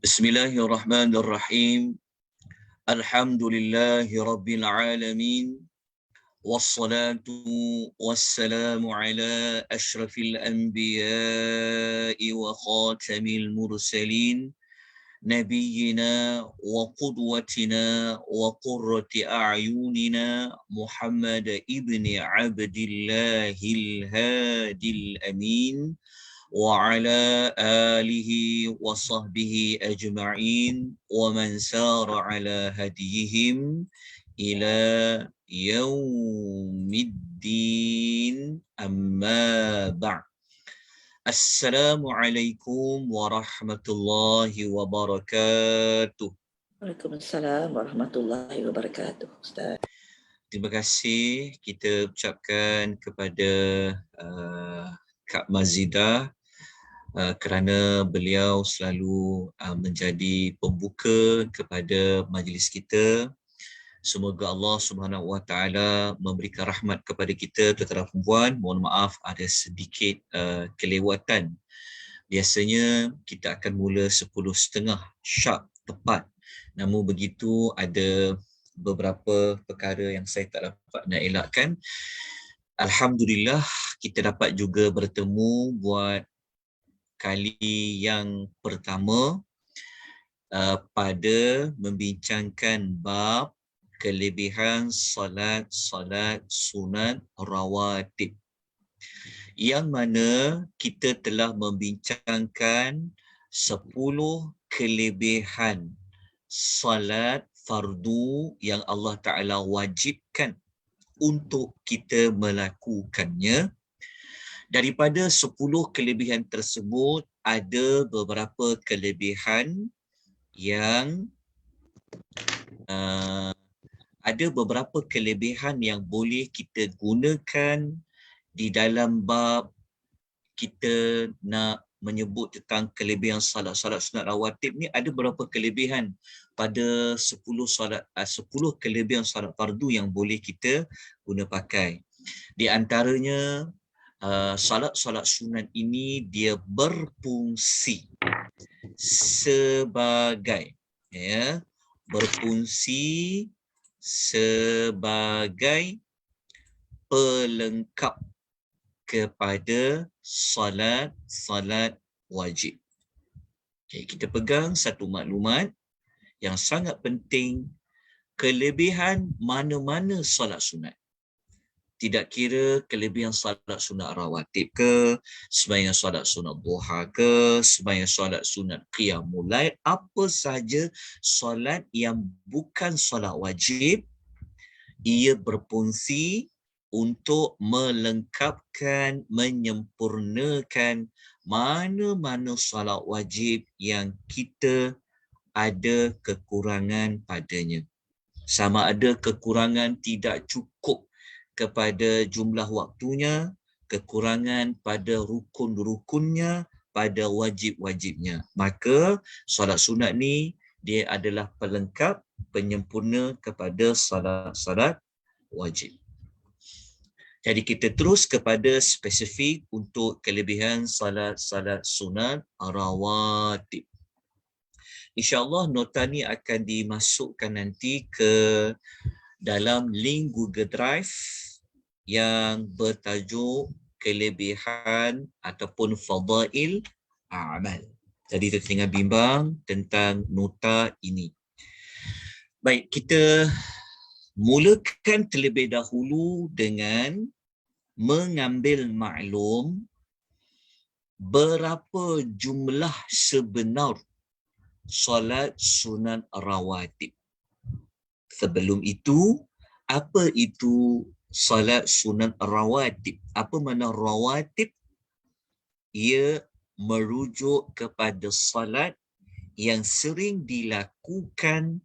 Bismillahirrahmanirrahim. Alhamdulillahi rabbil alamin. Wassalatu wassalamu ala ashrafil anbiya'i wa khatamil mursalin. Nabiyyina wa qudwatina wa qurrati a'yunina Muhammad ibni Abdillahil hadil amin. وعلى آله وصحبه أجمعين ومن سار على هديهم إلى يوم الدين أما بعد السلام عليكم ورحمة الله وبركاته. Waalaikumsalam warahmatullahi wabarakatuh. Ustaz. Terima kasih kita ucapkan kepada Kak Mazidah kerana beliau selalu menjadi pembuka kepada majlis kita. Semoga Allah Subhanahu Wa Taala memberikan rahmat kepada kita, tuan-tuan dan puan. Mohon maaf ada sedikit kelewatan. Biasanya kita akan mula 10.30 sharp tepat. Namun begitu ada beberapa perkara yang saya tak dapat nak elakkan. Alhamdulillah kita dapat juga bertemu buat kali yang pertama pada membincangkan bab kelebihan solat sunat rawatib, yang mana kita telah membincangkan 10 kelebihan solat fardu yang Allah Ta'ala wajibkan untuk kita melakukannya. Daripada 10 kelebihan tersebut, ada beberapa kelebihan yang boleh kita gunakan di dalam bab kita nak menyebut tentang kelebihan salat sunat rawatib ni. Ada beberapa kelebihan pada 10 kelebihan salat fardu yang boleh kita guna pakai. Di antaranya salat sunat ini dia berfungsi sebagai pelengkap kepada salat wajib. Okay, kita pegang satu maklumat yang sangat penting. Kelebihan mana-mana salat sunat, tidak kira kelebihan salat sunat rawatib ke, sembahyang salat sunat duha ke, sembahyang salat sunat qiyamul lail, apa saja salat yang bukan salat wajib, ia berfungsi untuk melengkapkan, menyempurnakan mana-mana salat wajib yang kita ada kekurangan padanya. Sama ada kekurangan tidak cukup kepada jumlah waktunya, kekurangan pada rukun-rukunnya, pada wajib-wajibnya. Maka solat sunat ni dia adalah pelengkap, penyempurna kepada salat wajib. Jadi kita terus kepada spesifik untuk kelebihan salat sunat rawatib. InsyaAllah nota ni akan dimasukkan nanti ke dalam link Google Drive yang bertajuk kelebihan ataupun fadail amal. Jadi kita tengah bimbang tentang nota ini. Baik, kita mulakan terlebih dahulu dengan mengambil maklum berapa jumlah sebenar solat sunat rawatib. Sebelum itu, apa itu salat sunat rawatib? Apa makna rawatib? Ia merujuk kepada salat yang sering dilakukan,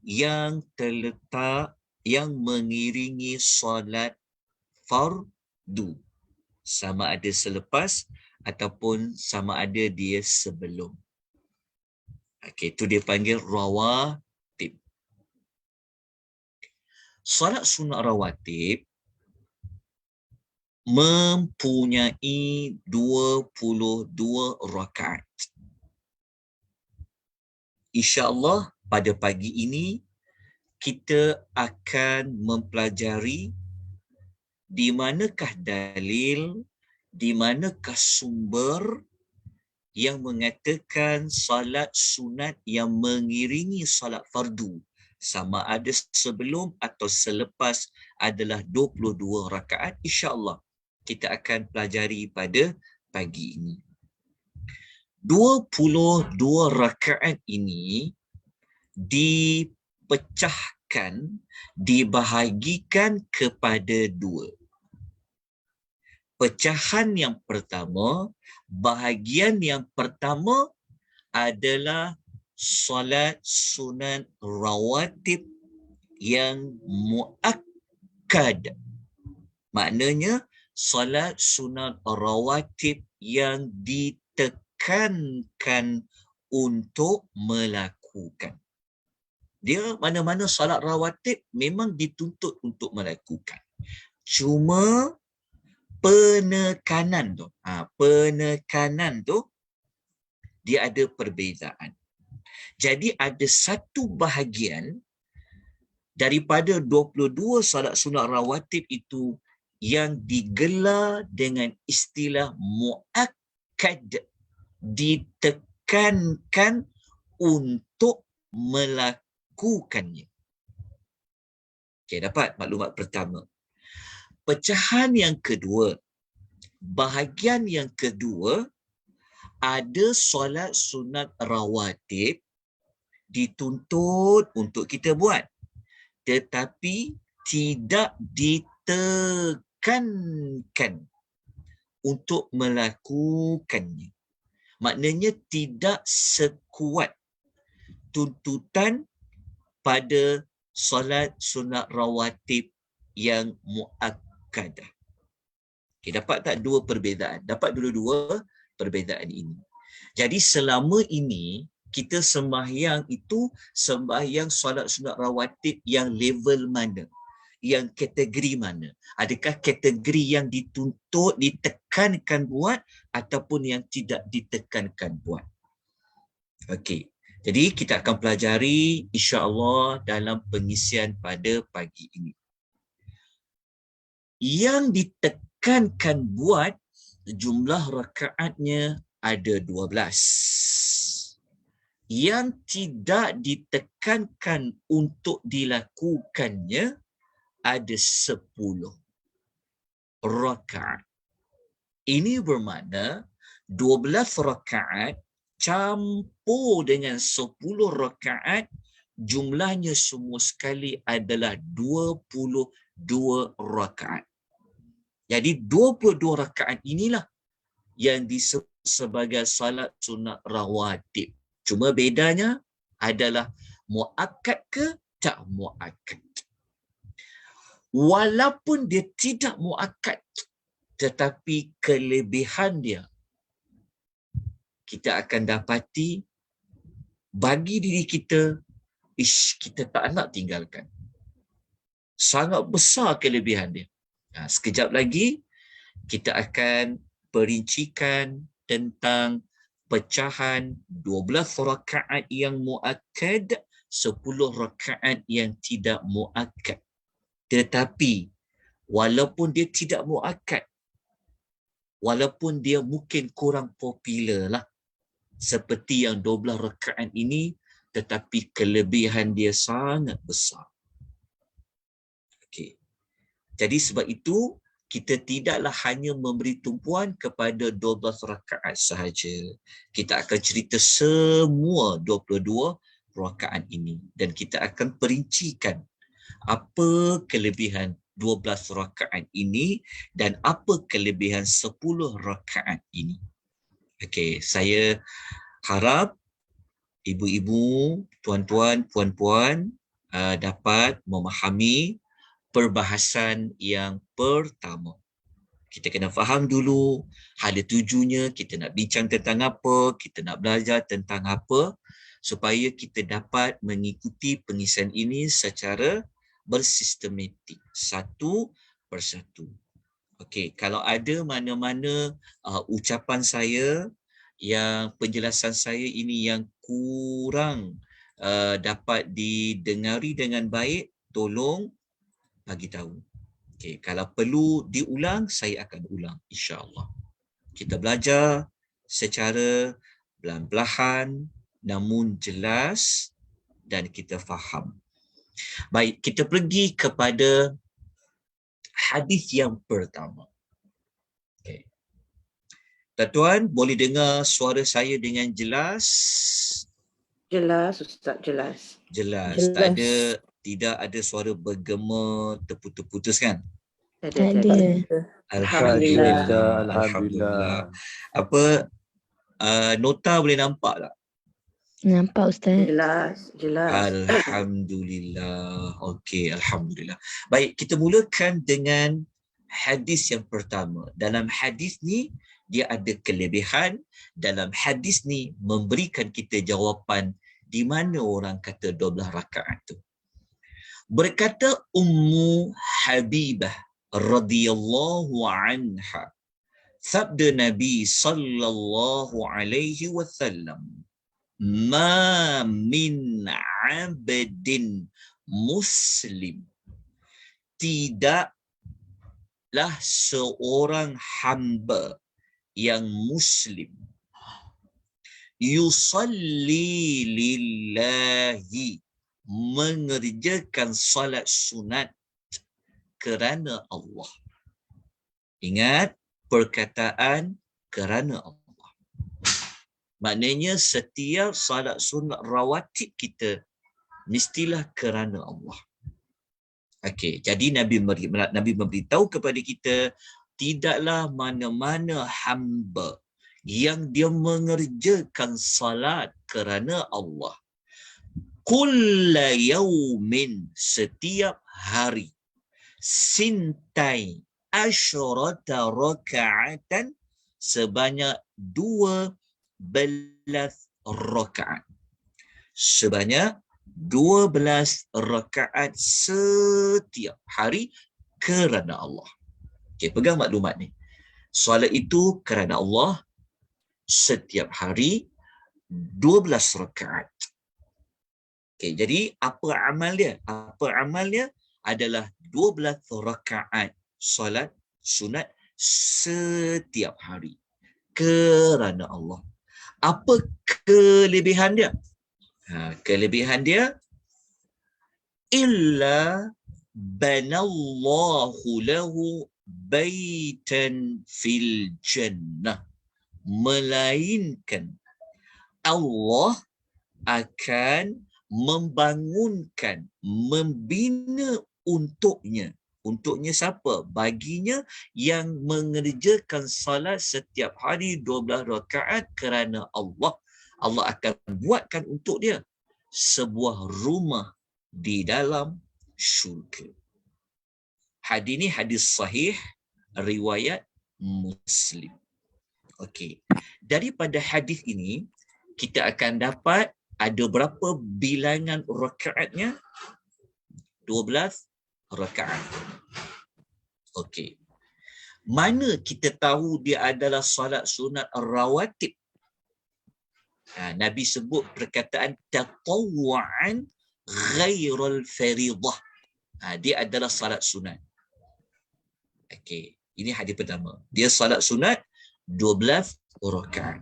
yang terletak, yang mengiringi salat fardu. Sama ada selepas ataupun sama ada dia sebelum. Okey, itu dia panggil rawatib. Salat sunat rawatib mempunyai 22 rakaat. InsyaAllah pada pagi ini kita akan mempelajari di manakah dalil, di manakah sumber yang mengatakan salat sunat yang mengiringi salat fardu sama ada sebelum atau selepas adalah 22 rakaat. InsyaAllah kita akan pelajari pada pagi ini. 22 rakaat ini dipecahkan, dibahagikan kepada dua. Pecahan yang pertama, bahagian yang pertama adalah solat sunat rawatib yang muakkad. Maknanya solat sunat rawatib yang ditekankan untuk melakukan. Dia mana-mana solat rawatib memang dituntut untuk melakukan. Cuma penekanan tu dia ada perbezaan. Jadi ada satu bahagian daripada 22 salat sunat rawatib itu yang digelar dengan istilah muakkad, ditekankan untuk melakukannya. Okey, dapat maklumat pertama. Pecahan yang kedua, bahagian yang kedua, ada solat sunat rawatib dituntut untuk kita buat, tetapi tidak ditekankan untuk melakukannya. Maknanya tidak sekuat tuntutan pada solat sunat rawatib yang muakkadah. Okay, dapat tak dua perbezaan? Dapat dua-dua perbezaan ini. Jadi selama ini kita sembahyang itu sembahyang solat sunat rawatib yang level mana? Yang kategori mana? Adakah kategori yang dituntut, ditekankan buat ataupun yang tidak ditekankan buat? Okey. Jadi kita akan pelajari insya-Allah dalam pengisian pada pagi ini. Yang ditekankan buat jumlah rakaatnya ada 12. Yang tidak ditekankan untuk dilakukannya ada 10 rakaat. Ini bermakna 12 rakaat campur dengan 10 rakaat, jumlahnya semua sekali adalah 22 rakaat. Jadi 22 rakaat inilah yang disebut sebagai salat sunat rawatib. Cuma bedanya adalah muakkad ke tak muakkad. Walaupun dia tidak muakkad, tetapi kelebihan dia kita akan dapati bagi diri kita, kita tak nak tinggalkan. Sangat besar kelebihan dia. Sekejap lagi kita akan perincikan tentang pecahan 12 rakaat yang muakkad, 10 rakaat yang tidak muakkad. Tetapi walaupun dia tidak muakkad, walaupun dia mungkin kurang popular lah seperti yang 12 rakaat ini, tetapi kelebihan dia sangat besar. Okey. Jadi sebab itu kita tidaklah hanya memberi tumpuan kepada 12 rakaat sahaja. Kita akan cerita semua 22 rakaat ini dan kita akan perincikan apa kelebihan 12 rakaat ini dan apa kelebihan 10 rakaat ini. Okey, saya harap ibu-ibu, tuan-tuan, puan-puan dapat memahami perbahasan yang pertama. Kita kena faham dulu hala tujunya, kita nak bincang tentang apa, kita nak belajar tentang apa, supaya kita dapat mengikuti pengisian ini secara bersistematik, satu persatu. Okey, kalau ada mana-mana ucapan saya yang penjelasan saya ini yang kurang dapat didengari dengan baik, tolong bagi tahu. Okey, kalau perlu diulang, saya akan ulang insya-Allah. Kita belajar secara perlahan-lahan namun jelas dan kita faham. Baik, kita pergi kepada hadis yang pertama. Okey. Tuan-tuan, boleh dengar suara saya dengan jelas? Jelas, Ustaz, jelas. Jelas. Jelas. Tidak ada suara bergema, terputus-putus kan? Ada. Alhamdulillah. Alhamdulillah. Alhamdulillah. Apa nota boleh nampak tak? Nampak Ustaz. Jelas. Alhamdulillah. Okey, alhamdulillah. Baik, kita mulakan dengan hadis yang pertama. Dalam hadis ni dia ada kelebihan. Dalam hadis ni memberikan kita jawapan di mana orang kata 12 rakaat tu. Berkata Ummu Habibah radhiyallahu anha, sabda Nabi sallallahu alaihi wasallam, ma min abdin muslim, tidaklah seorang hamba yang muslim yusalli lillahi, mengerjakan salat sunat kerana Allah. Ingat perkataan kerana Allah. Maknanya setiap salat sunat rawatib kita mestilah kerana Allah. Okey, jadi Nabi memberitahu kepada kita, tidaklah mana-mana hamba yang dia mengerjakan salat kerana Allah kulla yaumin, setiap hari, sintai asyrata rakaatan, sebanyak 12 rakaat. Sebanyak 12 rakaat setiap hari kerana Allah. Okey, pegang maklumat ni. Solat itu kerana Allah setiap hari 12 rakaat. Okey, jadi apa amal dia? Apa amal dia? Adalah 12 rakaat solat sunat setiap hari kerana Allah. Apa kelebihan dia? Kelebihan dia, illa banallahu lahu baitan fil jannah, melainkan Allah akan membangunkan, membina untuknya. Untuknya siapa? Baginya yang mengerjakan salat setiap hari 12 rakaat kerana Allah. Allah akan buatkan untuk dia sebuah rumah di dalam syurga. Hadis ini hadis sahih riwayat Muslim. Okey. Daripada hadis ini kita akan dapat ada berapa bilangan rakaatnya? 12 rakaat. Okey. Mana kita tahu dia adalah salat sunat rawatib? Nabi sebut perkataan tatawwu'an ghairul faridah. Dia adalah salat sunat. Okey, ini hadis pertama. Dia salat sunat 12 rakaat.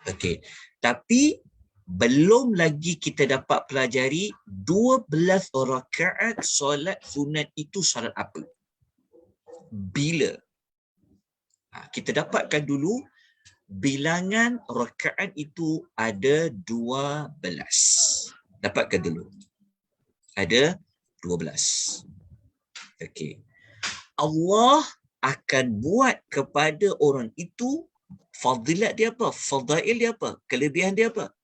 Okey. Tapi belum lagi kita dapat pelajari 12 rakaat solat sunat itu solat apa? Bila? Kita dapatkan dulu bilangan rakaat itu ada 12. Dapatkan dulu. Ada 12. Okey. Allah akan buat kepada orang itu fadilat dia apa? Fadail dia apa? Kelebihan dia apa?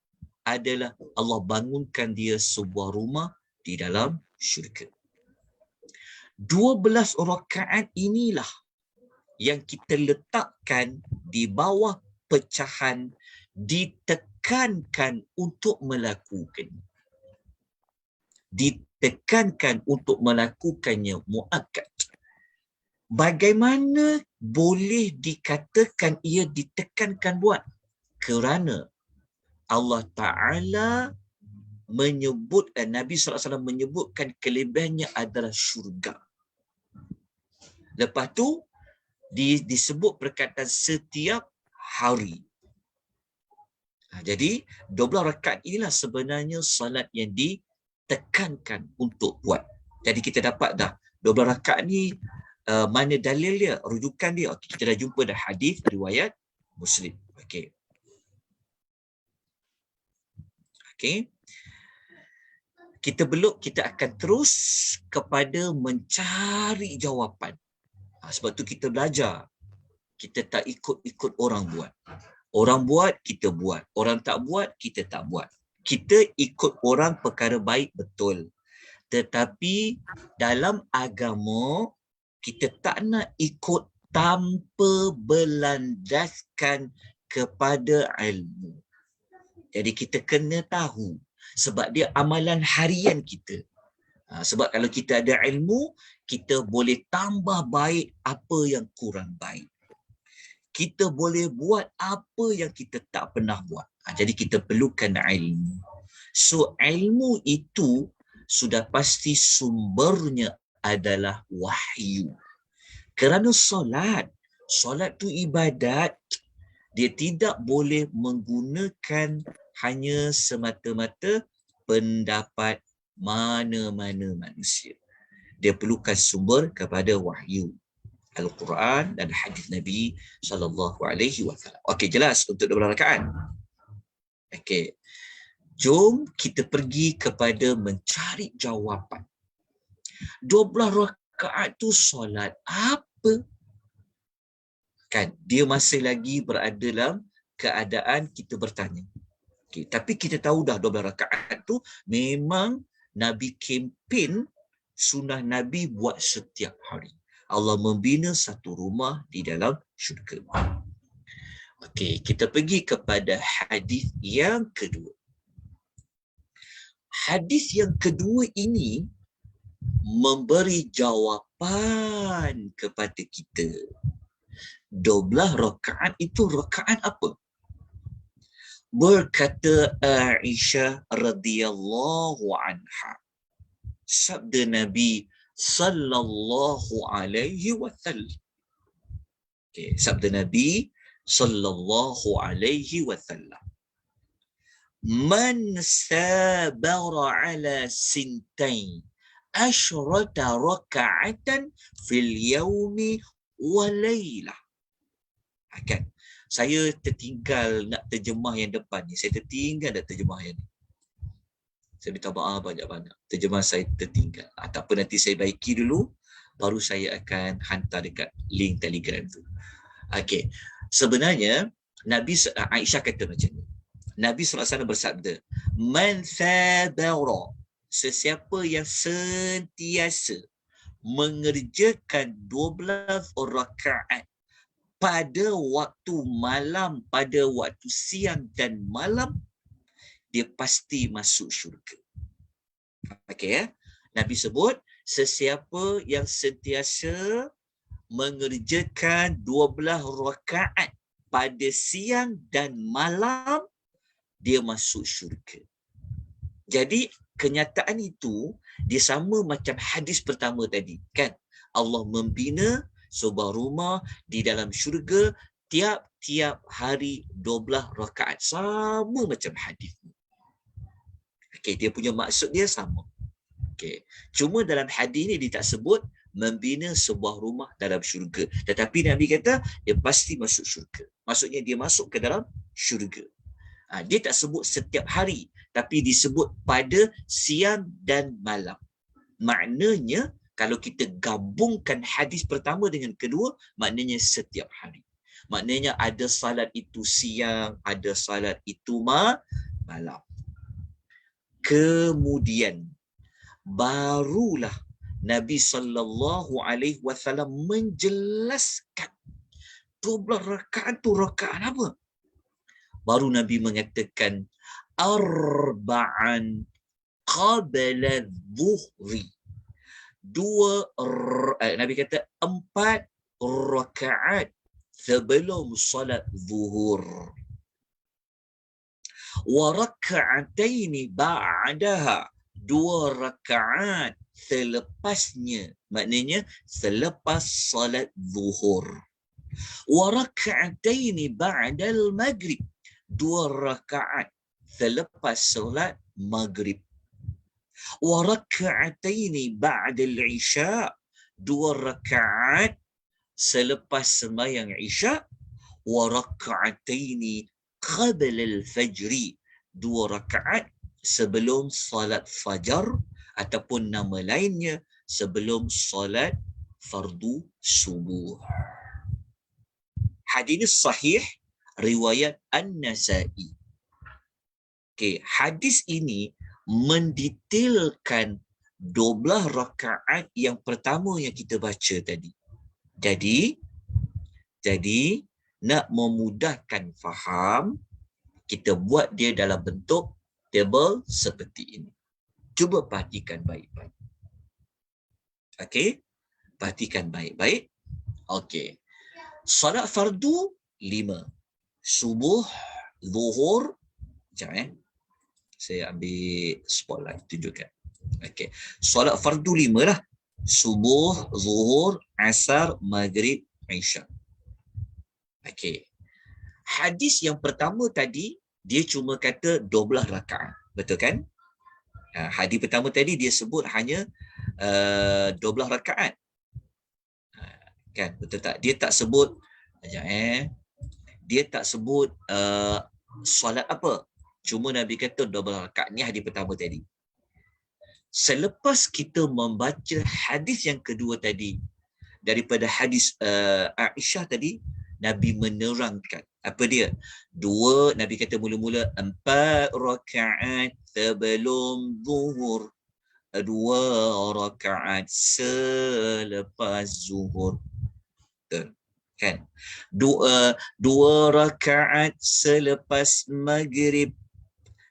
Adalah Allah bangunkan dia sebuah rumah di dalam syurga. 12 rakaat inilah yang kita letakkan di bawah pecahan, ditekankan untuk melakukan. Ditekankan untuk melakukannya muakkad. Bagaimana boleh dikatakan ia ditekankan buat? kerana Allah Ta'ala menyebutkan, Nabi SAW menyebutkan kelebihannya adalah syurga. Lepas tu disebut perkataan setiap hari. Jadi 12 rakaat inilah sebenarnya salat yang ditekankan untuk buat. Jadi kita dapat dah 12 rakaat ni mana dalil dia, rujukan dia. Okey, kita dah jumpa dah hadis riwayat Muslim. Okey. Okey. Kita akan terus kepada mencari jawapan. Sebab tu kita belajar. Kita tak ikut-ikut orang buat. Orang buat, kita buat. Orang tak buat, kita tak buat. Kita ikut orang perkara baik, betul. Tetapi dalam agama, kita tak nak ikut tanpa berlandaskan kepada ilmu. Jadi kita kena tahu. Sebab dia amalan harian kita. Sebab kalau kita ada ilmu, kita boleh tambah baik apa yang kurang baik. Kita boleh buat apa yang kita tak pernah buat. Jadi kita perlukan ilmu. So ilmu itu sudah pasti sumbernya adalah wahyu. Kerana solat tu ibadat. Dia tidak boleh menggunakan hanya semata-mata pendapat mana-mana manusia. Dia perlukan sumber kepada wahyu. Al-Quran dan hadis Nabi SAW. Okey, jelas untuk 12 rakaat. Okey. Jom kita pergi kepada mencari jawapan. 12 rakaat tu solat apa? Kan, dia masih lagi berada dalam keadaan kita bertanya. Okay, tapi kita tahu dah 12 rakaat tu memang Nabi kempen sunnah Nabi buat setiap hari. Allah membina satu rumah di dalam syurga. Okey, kita pergi kepada hadis yang kedua. Hadis yang kedua ini memberi jawapan kepada kita. 12 rakaat itu rakaat apa? Berkata Aisyah radhiyallahu anha, sabda Nabi sallallahu alaihi wasallam. Okay, sabda Nabi sallallahu alaihi wasallam. Man sabara ala sintain asyrata raka'atan fil yawmi wa laylah. Kan? Saya tertinggal nak terjemah yang depan ni. Saya tertinggal nak terjemah yang ni. Saya minta maaf banyak-banyak. Terjemah saya tertinggal. Tak apa, nanti saya baiki dulu. Baru saya akan hantar dekat link Telegram tu. Okey. Sebenarnya, Aisyah kata macam ni. Nabi SAW bersabda, Man sabara, sesiapa yang sentiasa mengerjakan 12 rakaat pada waktu malam, pada waktu siang dan malam, dia pasti masuk syurga. Okey ya. Nabi sebut, sesiapa yang sentiasa mengerjakan 12 rakaat pada siang dan malam, dia masuk syurga. Jadi kenyataan itu dia sama macam hadis pertama tadi, kan? Allah membina sebuah rumah di dalam syurga tiap-tiap hari 12 rakaat, sama macam hadis. Okey, dia punya maksud dia sama. Okey. Cuma dalam hadis ni dia tak sebut membina sebuah rumah dalam syurga, tetapi Nabi kata dia pasti masuk syurga. Maksudnya dia masuk ke dalam syurga. Dia tak sebut setiap hari, tapi disebut pada siang dan malam. Maknanya kalau kita gabungkan hadis pertama dengan kedua, maknanya setiap hari. Maknanya ada salat itu siang, ada salat itu malam. Kemudian barulah Nabi SAW menjelaskan 12 rakaat itu rakaat apa? Baru Nabi mengatakan arba'an qabla dhuhri. Nabi kata 4 rakaat sebelum solat zuhur. Wa raka'ataini ba'daha. 2 rakaat selepasnya. Maknanya selepas salat zuhur. Wa raka'ataini ba'dal maghrib. 2 rakaat selepas salat maghrib. Wa raka'ataini ba'dal isya. 2 rakaat selepas sembahyang isya. Wa raka'ataini qabla al-fajri. 2 rakaat sebelum salat fajar ataupun nama lainnya sebelum salat fardu subuh. Hadis sahih riwayat An-Nasa'i. Okey, hadis ini mendetailkan 12 rakaat yang pertama yang kita baca tadi. Jadi nak memudahkan faham, kita buat dia dalam bentuk table seperti ini. Cuba perhatikan baik-baik. Okey, perhatikan baik-baik. Okey. Salat fardu 5. Subuh, zuhur. Sekejap saya ambil spotlight tunjukkan. Okey. Salat fardu 5 lah. Subuh, zuhur, asar, maghrib, isya. Okey. Hadis yang pertama tadi dia cuma kata 12 rakaat. Betul kan? Hadis pertama tadi dia sebut hanya 12 rakaat. Kan? Betul tak? Dia tak sebut dia tak sebut solat apa. Cuma Nabi kata 12 rakaat. Ni hadis pertama tadi. Selepas kita membaca hadis yang kedua tadi daripada hadis Aisyah tadi, Nabi menerangkan apa dia? 2, Nabi kata mula-mula 4 rakaat sebelum zuhur, 2 rakaat selepas zuhur. Kan? 2 rakaat selepas maghrib,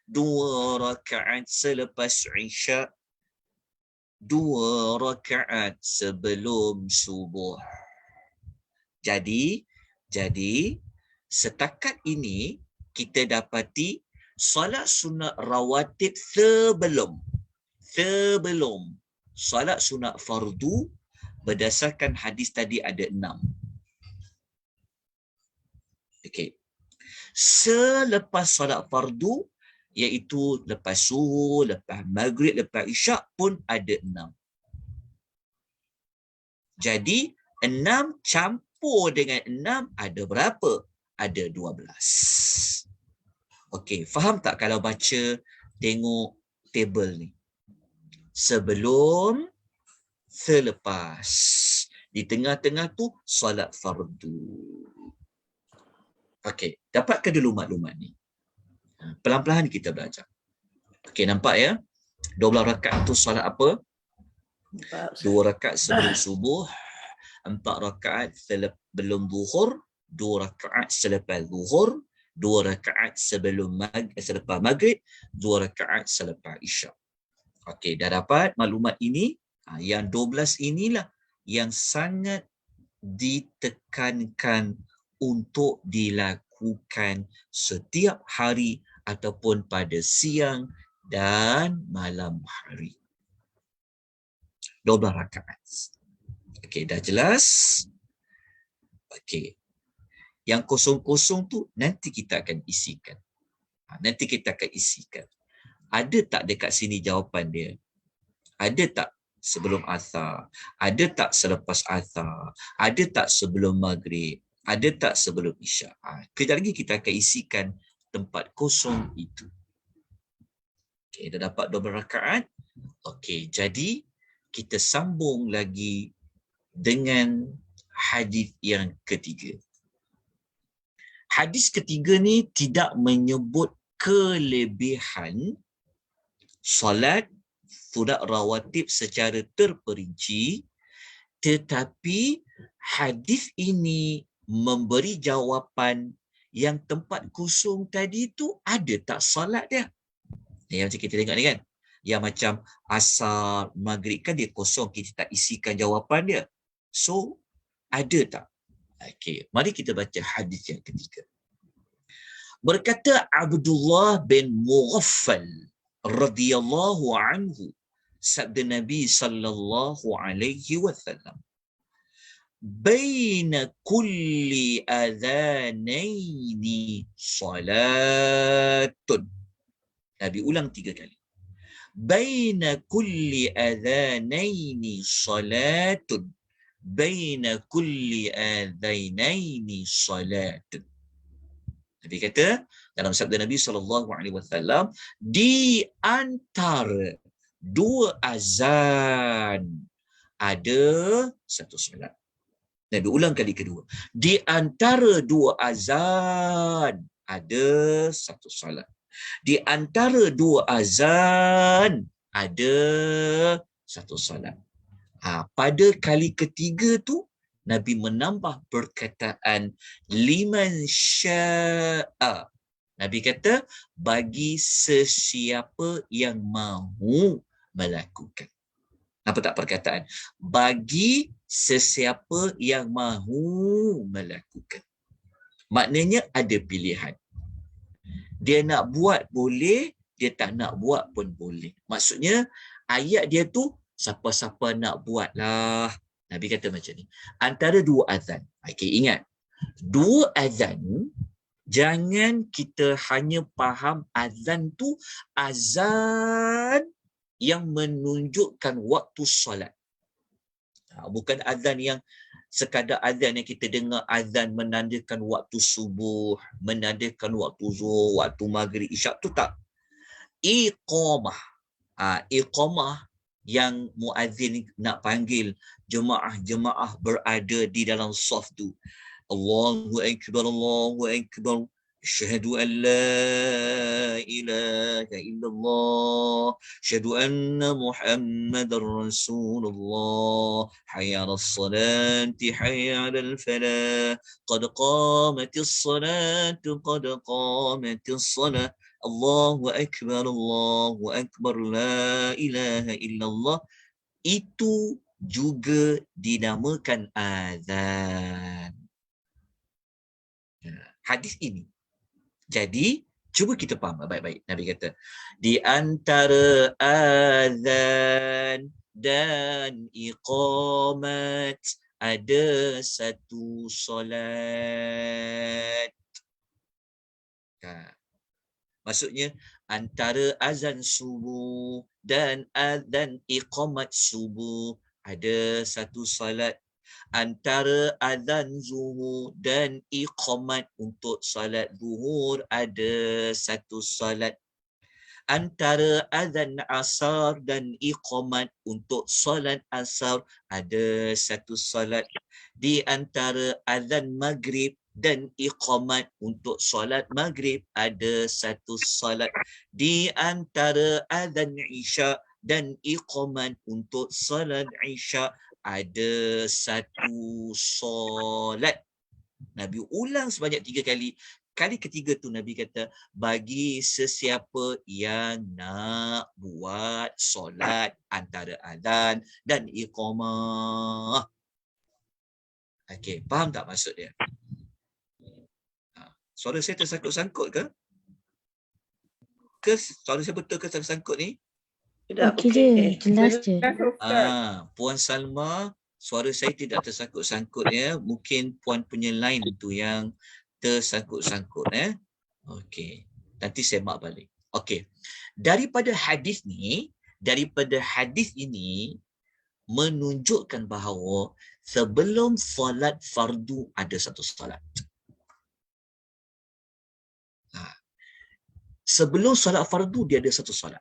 2 rakaat selepas isya, 2 rakaat sebelum subuh. Jadi setakat ini kita dapati solat sunat rawatib sebelum solat sunat fardu berdasarkan hadis tadi ada 6. Okey. Selepas solat fardu iaitu lepas subuh, lepas maghrib, lepas isyak pun ada 6. Jadi 6 campur dengan 6 ada berapa? Ada 12. Okey, faham tak kalau baca tengok table ni? Sebelum, selepas. Di tengah-tengah tu solat fardu. Okey, dapatkan dulu maklumat ni. Pelan-pelan kita belajar. Okey, nampak ya? 12 rakaat tu solat apa? 2 rakaat sebelum subuh, 4 rakaat sebelum zuhur, 2 rakaat selepas zuhur, 2 rakaat selepas maghrib, 2 rakaat selepas isyak. Okey, dah dapat maklumat ini. Yang 12 inilah yang sangat ditekankan untuk dilakukan setiap hari ataupun pada siang dan malam hari. 12 rakaat. Okey, dah jelas? Okey. Yang kosong-kosong tu nanti kita akan isikan. Ada tak dekat sini jawapan dia? Ada tak sebelum asar? Ada tak selepas asar? Ada tak sebelum maghrib? Ada tak sebelum isyak? Kejap lagi kita akan isikan tempat kosong itu. Okey, dah dapat 12 rakaat. Okey, jadi kita sambung lagi dengan hadis yang ketiga. Hadis ketiga ni tidak menyebut kelebihan solat sunat rawatib secara terperinci, tetapi hadis ini memberi jawapan yang tempat kosong tadi tu ada tak solat dia. Yang macam kita tengok ni kan. Yang macam asar, maghrib kan dia kosong, kita tak isikan jawapan dia. So, ada tak? Okey, mari kita baca hadis yang ketiga. Berkata Abdullah bin Mughaffal radhiyallahu anhu, sabda Nabi sallallahu alaihi wasallam, baina kulli adhanaini salatun. Nabi ulang 3 kali. Baina kulli adhanaini salatun. Baina kulli adhanaini salatun. Nabi kata dalam sabda Nabi SAW, di antara 2 azan ada 1 solat. Nabi ulang kali kedua. Di antara 2 azan ada 1 solat. Di antara 2 azan ada 1 solat. Pada kali ketiga tu Nabi menambah perkataan liman sya'a. Nabi kata bagi sesiapa yang mahu melakukan. Apa tak perkataan? Bagi sesiapa yang mahu melakukan. Maknanya ada pilihan. Dia nak buat boleh, dia tak nak buat pun boleh. Maksudnya ayat dia tu siapa-siapa nak buat lah. Nabi kata macam ni. Antara 2 azan. Okey, ingat. 2 azan, jangan kita hanya faham azan tu azan yang menunjukkan waktu solat. Bukan azan yang sekadar azan yang kita dengar azan menandakan waktu subuh, menandakan waktu zuhur, waktu maghrib, isyak tu tak. Iqamah. Iqamah yang muazzin nak panggil jemaah-jemaah berada di dalam saf tu. Allahu akbar, Allahu akbar. Asyhadu an la ilaha illallah. Asyhadu anna Muhammadar Rasulullah. Hayya 'alas salati, hayya 'alal falah. Qad qamatis salatu, qad qamatis salah. Allahu akbar, Allahu akbar, la ilaha illallah. Itu juga dinamakan azan. Hadis ini. Jadi, cuba kita faham baik-baik. Nabi kata, di antara azan dan iqamat ada 1 solat. Maksudnya antara azan subuh dan azan iqamat subuh ada 1 salat. Antara azan zuhur dan iqamat untuk salat zuhur ada 1 salat. Antara azan asar dan iqamat untuk salat asar ada 1 salat. Di antara azan maghrib dan iqamat untuk solat maghrib ada 1 solat. Di antara azan isya dan iqamat untuk solat isya ada 1 solat. Nabi ulang sebanyak 3 kali. Kali ketiga tu Nabi kata bagi sesiapa yang nak buat solat antara azan dan iqamah. Okey, faham tak maksud dia? Suara saya tersangkut-sangkut ke? Suara saya betul ke tersangkut ni? Tidak, Okey je, jelas je. Puan Salma, suara saya tidak tersangkut-sangkut ya. Mungkin puan punya line tu yang tersangkut-sangkut ya. Okey. Nanti saya mark balik. Okey. Daripada hadis ini menunjukkan bahawa sebelum solat fardu ada 1 solat. Sebelum solat fardu dia ada 1 solat.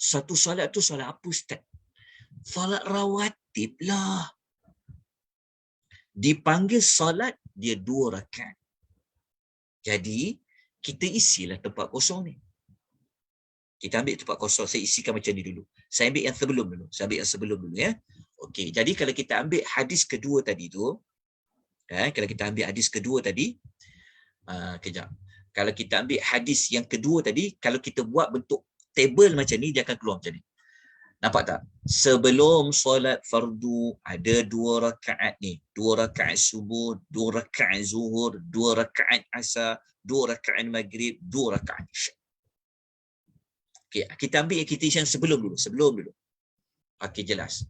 1 solat tu solat apa Ustaz? Solat rawatib lah. Dipanggil solat dia 2 rakaat. Jadi kita isilah tempat kosong ni. Kita ambil tempat kosong, saya isikan macam ni dulu. Saya ambil yang sebelum dulu. Ya. Okey, jadi kalau kita ambil hadis kedua tadi tu, kejap. Kalau kita ambil hadis yang kedua tadi, kalau kita buat bentuk table macam ni, dia akan keluar macam ni. Nampak tak? Sebelum solat fardu ada 2 rakaat ni. 2 rakaat subuh, 2 rakaat zuhur, 2 rakaat asar, 2 rakaat maghrib, 2 rakaat isyak. Okey, kita ambil yang sebelum dulu. Okey, jelas.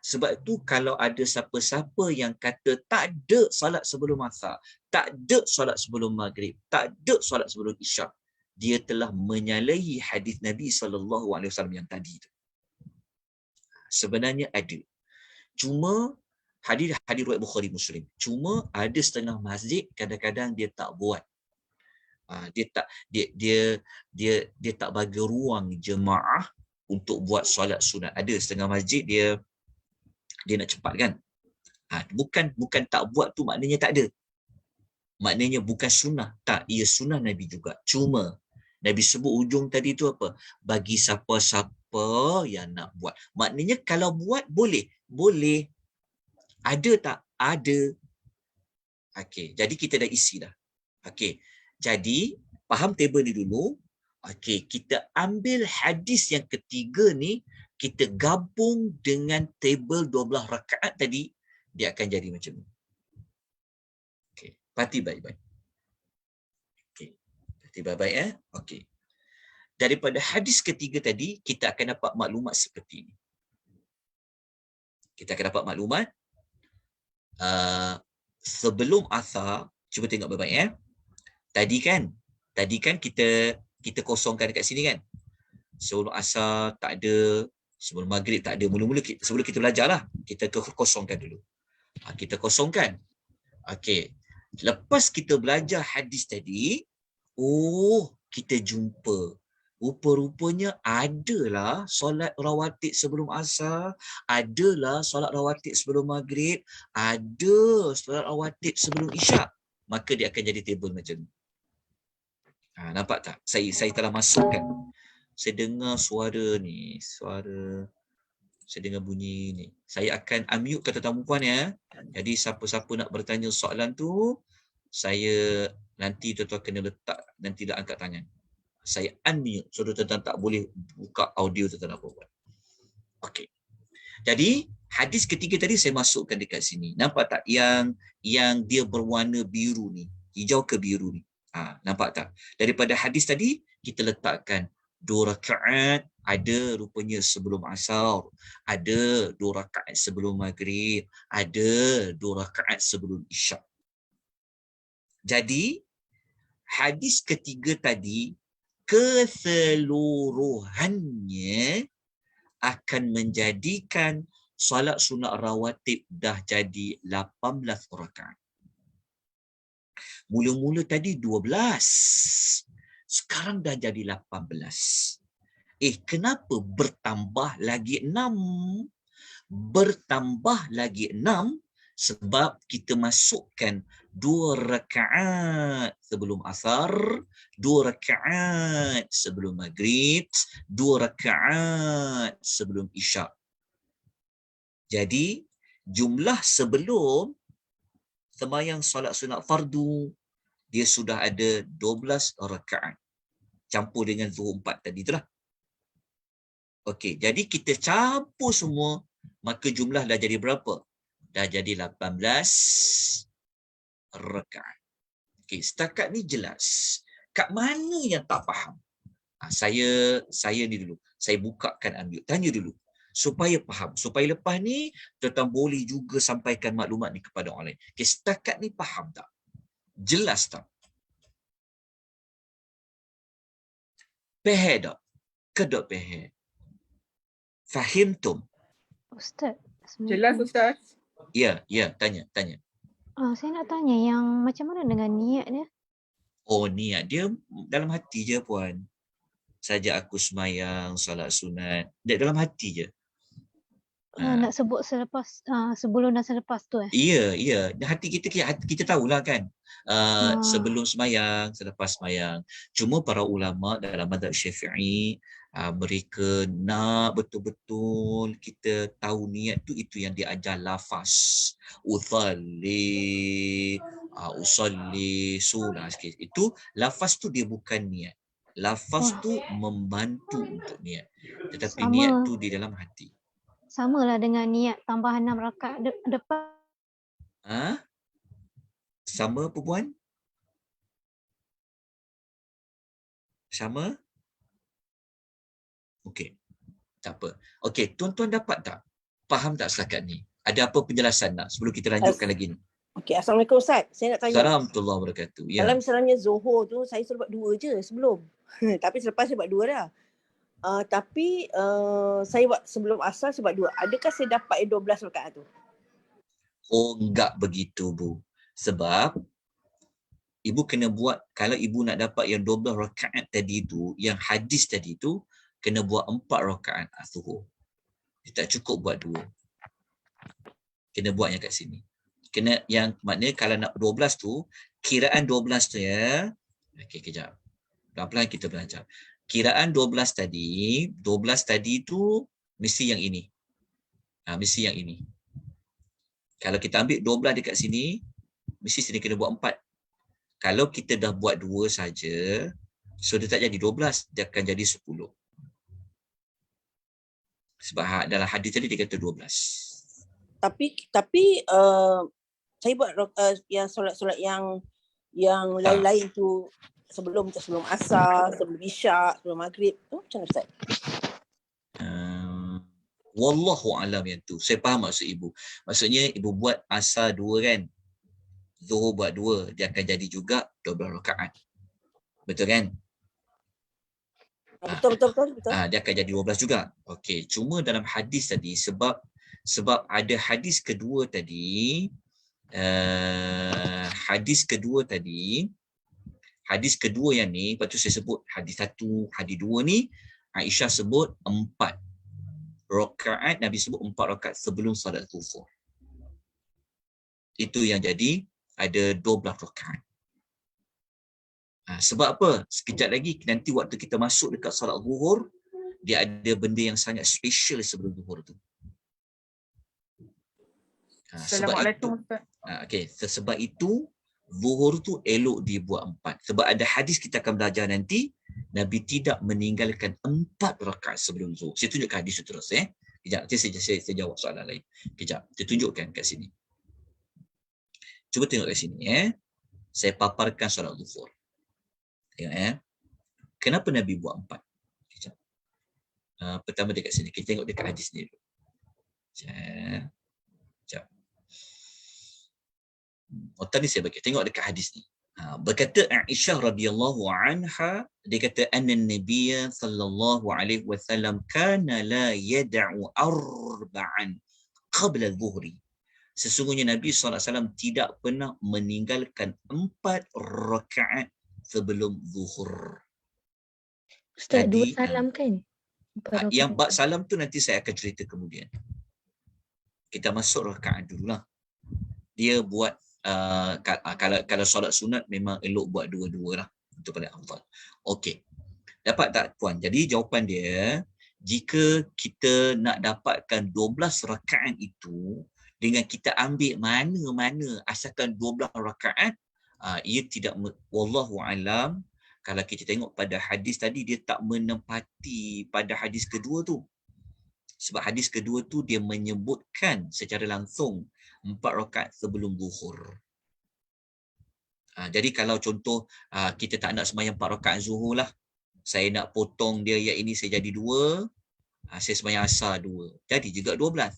Sebab tu kalau ada siapa-siapa yang kata tak ada solat sebelum asar, tak ada solat sebelum maghrib, tak ada solat sebelum isyak, dia telah menyalahi hadis Nabi SAW yang tadi tu. Sebenarnya ada. Cuma hadis riwayat Bukhari Muslim. Cuma ada setengah masjid kadang-kadang dia tak buat. Dia tak bagi ruang jemaah untuk buat solat sunat. Ada setengah masjid dia nak cepat kan. Bukan tak buat tu maknanya tak ada. Maknanya bukan sunnah. Tak, ia sunnah Nabi juga. Cuma Nabi sebut ujung tadi tu apa? Bagi siapa-siapa yang nak buat. Maknanya kalau buat boleh. Boleh. Ada tak? Ada. Okey, jadi kita dah isi dah. Okey. Jadi, faham table ni dulu. Okey, kita ambil hadis yang ketiga ni, kita gabung dengan table 12 rakaat tadi, dia akan jadi macam ni. Okey, perhati baik-baik. Okey, perhati baik-baik Okey. Daripada hadis ketiga tadi, kita akan dapat maklumat seperti ini. Kita akan dapat maklumat sebelum asar, cuba tengok baik-baik Tadi kan kita kosongkan dekat sini kan. Sebelum asar tak ada, sebelum maghrib tak ada. Mula-mula sebelum kita belajarlah, kita kosongkan dulu. Kita kosongkan. Okey. Lepas kita belajar hadis tadi, kita jumpa rupa-rupanya adalah solat rawatib sebelum asar, adalah solat rawatib sebelum maghrib, ada solat rawatib sebelum isyak. Maka dia akan jadi table macam ni. Nampak tak? Saya telah masukkan. Saya dengar suara ni, saya dengar bunyi ni. Saya akan unmute kata tamu puan ya. Jadi siapa-siapa nak bertanya soalan tu, saya nanti tuan-tuan kena letak, nanti dah angkat tangan. Saya unmute. So tuan-tuan tak boleh buka audio tuan-tuan apa buat. Okey. Jadi hadis ketiga tadi saya masukkan dekat sini. Nampak tak yang dia berwarna biru ni, hijau ke biru ni? Nampak tak? Daripada hadis tadi kita letakkan 2 rakaat ada rupanya sebelum asar, ada 2 rakaat sebelum maghrib, ada 2 rakaat sebelum isyak. Jadi hadis ketiga tadi keseluruhannya akan menjadikan solat sunat rawatib dah jadi 18 rakaat. Mula-mula tadi 12. Sekarang dah jadi 18. Kenapa bertambah lagi 6? Bertambah lagi 6 sebab kita masukkan 2 rakaat sebelum asar, 2 rakaat sebelum maghrib, 2 rakaat sebelum isyak. Jadi jumlah sebelum sembahyang solat sunat fardu dia sudah ada 12 rakaat. Campur dengan zuhur 4 tadi itulah. Okey, jadi kita campur semua, maka jumlah dah jadi berapa? Dah jadi 18 rakaat. Okey, setakat ni jelas. Kat mana yang tak faham? Saya ni dulu. Saya bukakan unmute. Tanya dulu. Supaya faham. Supaya lepas ni, tuan-tuan boleh juga sampaikan maklumat ni kepada orang lain. Okey, setakat ni faham tak? Jelas tak? Pehe tak? Kedok pehe? Fahimtum? Ustaz. Jelas Ustaz. Ya, tanya. Saya nak tanya yang macam mana dengan niat dia? Niat dia dalam hati je puan. Saja aku semayang, solat sunat. Dia dalam hati je. Nak sebut selepas sebelum dan selepas tu Ya. Hati kita tahulah kan. Sebelum semayang, selepas semayang. Cuma para ulama dalam mazhab Syafi'i mereka nak betul-betul kita tahu niat tu, itu yang diajar lafaz. Usalli, solat sikit. Itu lafaz tu dia bukan niat. Lafaz Wah. tu membantu untuk niat. Tetapi Sama. niat tu di dalam hati. Samalah dengan niat tambah 6 rakaat depan. Ha? Sama apa puan? Sama? Okey. Tak apa. Okey, tuan-tuan dapat tak? Faham tak setakat ni? Ada apa penjelasan nak sebelum kita lanjutkan lagi ni? Okey, Assalamualaikum Ustaz. Saya nak tanya. Assalamualaikum warahmatullahi wabarakatuh. Ya. Kalau misalnya Zohor tu saya suruh buat 2 je sebelum. Tapi selepas saya buat 2 dah. Tapi saya buat sebelum asar saya buat 2. Adakah saya dapat 12 rakaat tu? Oh, enggak begitu, Bu. Sebab ibu kena buat, kalau ibu nak dapat yang 12 rakaat tadi tu, yang hadis tadi tu, kena buat 4 rakaat zuhur. Dia tak cukup buat 2. Kena buat yang kat sini. Kena yang maknanya kalau nak 12 tu, kiraan 12 tu ya. Okey, kejap. Pelan-pelan kita belajar. Kiraan 12 tadi tu mesti yang ini. Mesti yang ini. Kalau kita ambil 12 dekat sini, mesti sini kena buat 4. Kalau kita dah buat 2 saja, so dia tak jadi 12, dia akan jadi 10. Sebab dalam hadis tadi dia kata 12. Tapi saya buat yang solat-solat yang lain-lain tu sebelum asar, sebelum isyak, sebelum maghrib tu macam mana Ustaz? Wallahu alam yang tu. Saya faham maksud ibu. Maksudnya ibu buat asar 2 kan? Zuhur buat 2, dia akan jadi juga 12 rakaat. Betul kan? Betul. Dia akan jadi 12 juga. Okey, cuma dalam hadis tadi sebab ada hadis kedua tadi, hadis kedua yang ni, lepas tu saya sebut hadis 1, hadis 2 ni, Aisyah sebut 4 rakaat, Nabi sebut 4 rakaat sebelum solat zuhur. Itu yang jadi ada 12 rakaat. Sebab apa? Sekejap lagi nanti waktu kita masuk dekat solat zuhur, dia ada benda yang sangat special sebelum zuhur tu. Assalamualaikum Ustaz. Sebab itu zuhur tu elok dibuat 4. Sebab ada hadis kita akan belajar nanti, Nabi tidak meninggalkan 4 rakaat sebelum zuhur. Saya tunjukkan hadis tu terus. Kejap, saya jawab soalan lain. Kejap, saya tunjukkan kat sini. Cuba tengok kat sini. Saya paparkan solat zuhur. Tengok kenapa Nabi buat 4? Kejap. Pertama dekat sini. Kita tengok dekat hadis ni dulu. Kejap. Tadi saya bagi. Tengok dekat hadis ni. Berkata Aisyah radhiyallahu anha, dia kata anna Nabiy sallallahu alaihi wasallam kana la yad'u arba'an qabla adh-dhuhri. Sesungguhnya Nabi SAW tidak pernah meninggalkan 4 rakaat sebelum zuhur. Ustaz, 2 salam kan? Yang bab salam tu nanti saya akan cerita kemudian. Kita masuk rakaat dululah. Dia buat kalau solat sunat memang elok buat 2-2 lah. Itu paling afdal. Okey. Dapat tak puan? Jadi jawapan dia, jika kita nak dapatkan 12 rakaat itu dengan kita ambil mana-mana asalkan 12 rakaat, ia tidak, wallahu alam, kalau kita tengok pada hadis tadi dia tak menempati pada hadis kedua tu. Sebab hadis kedua tu dia menyebutkan secara langsung 4 rakaat sebelum zuhur. Jadi kalau contoh kita tak nak sembahyang 4 rakaat zuhur lah, saya nak potong dia yang ini saya jadi 2, saya sembahyang asar 2, jadi juga 12.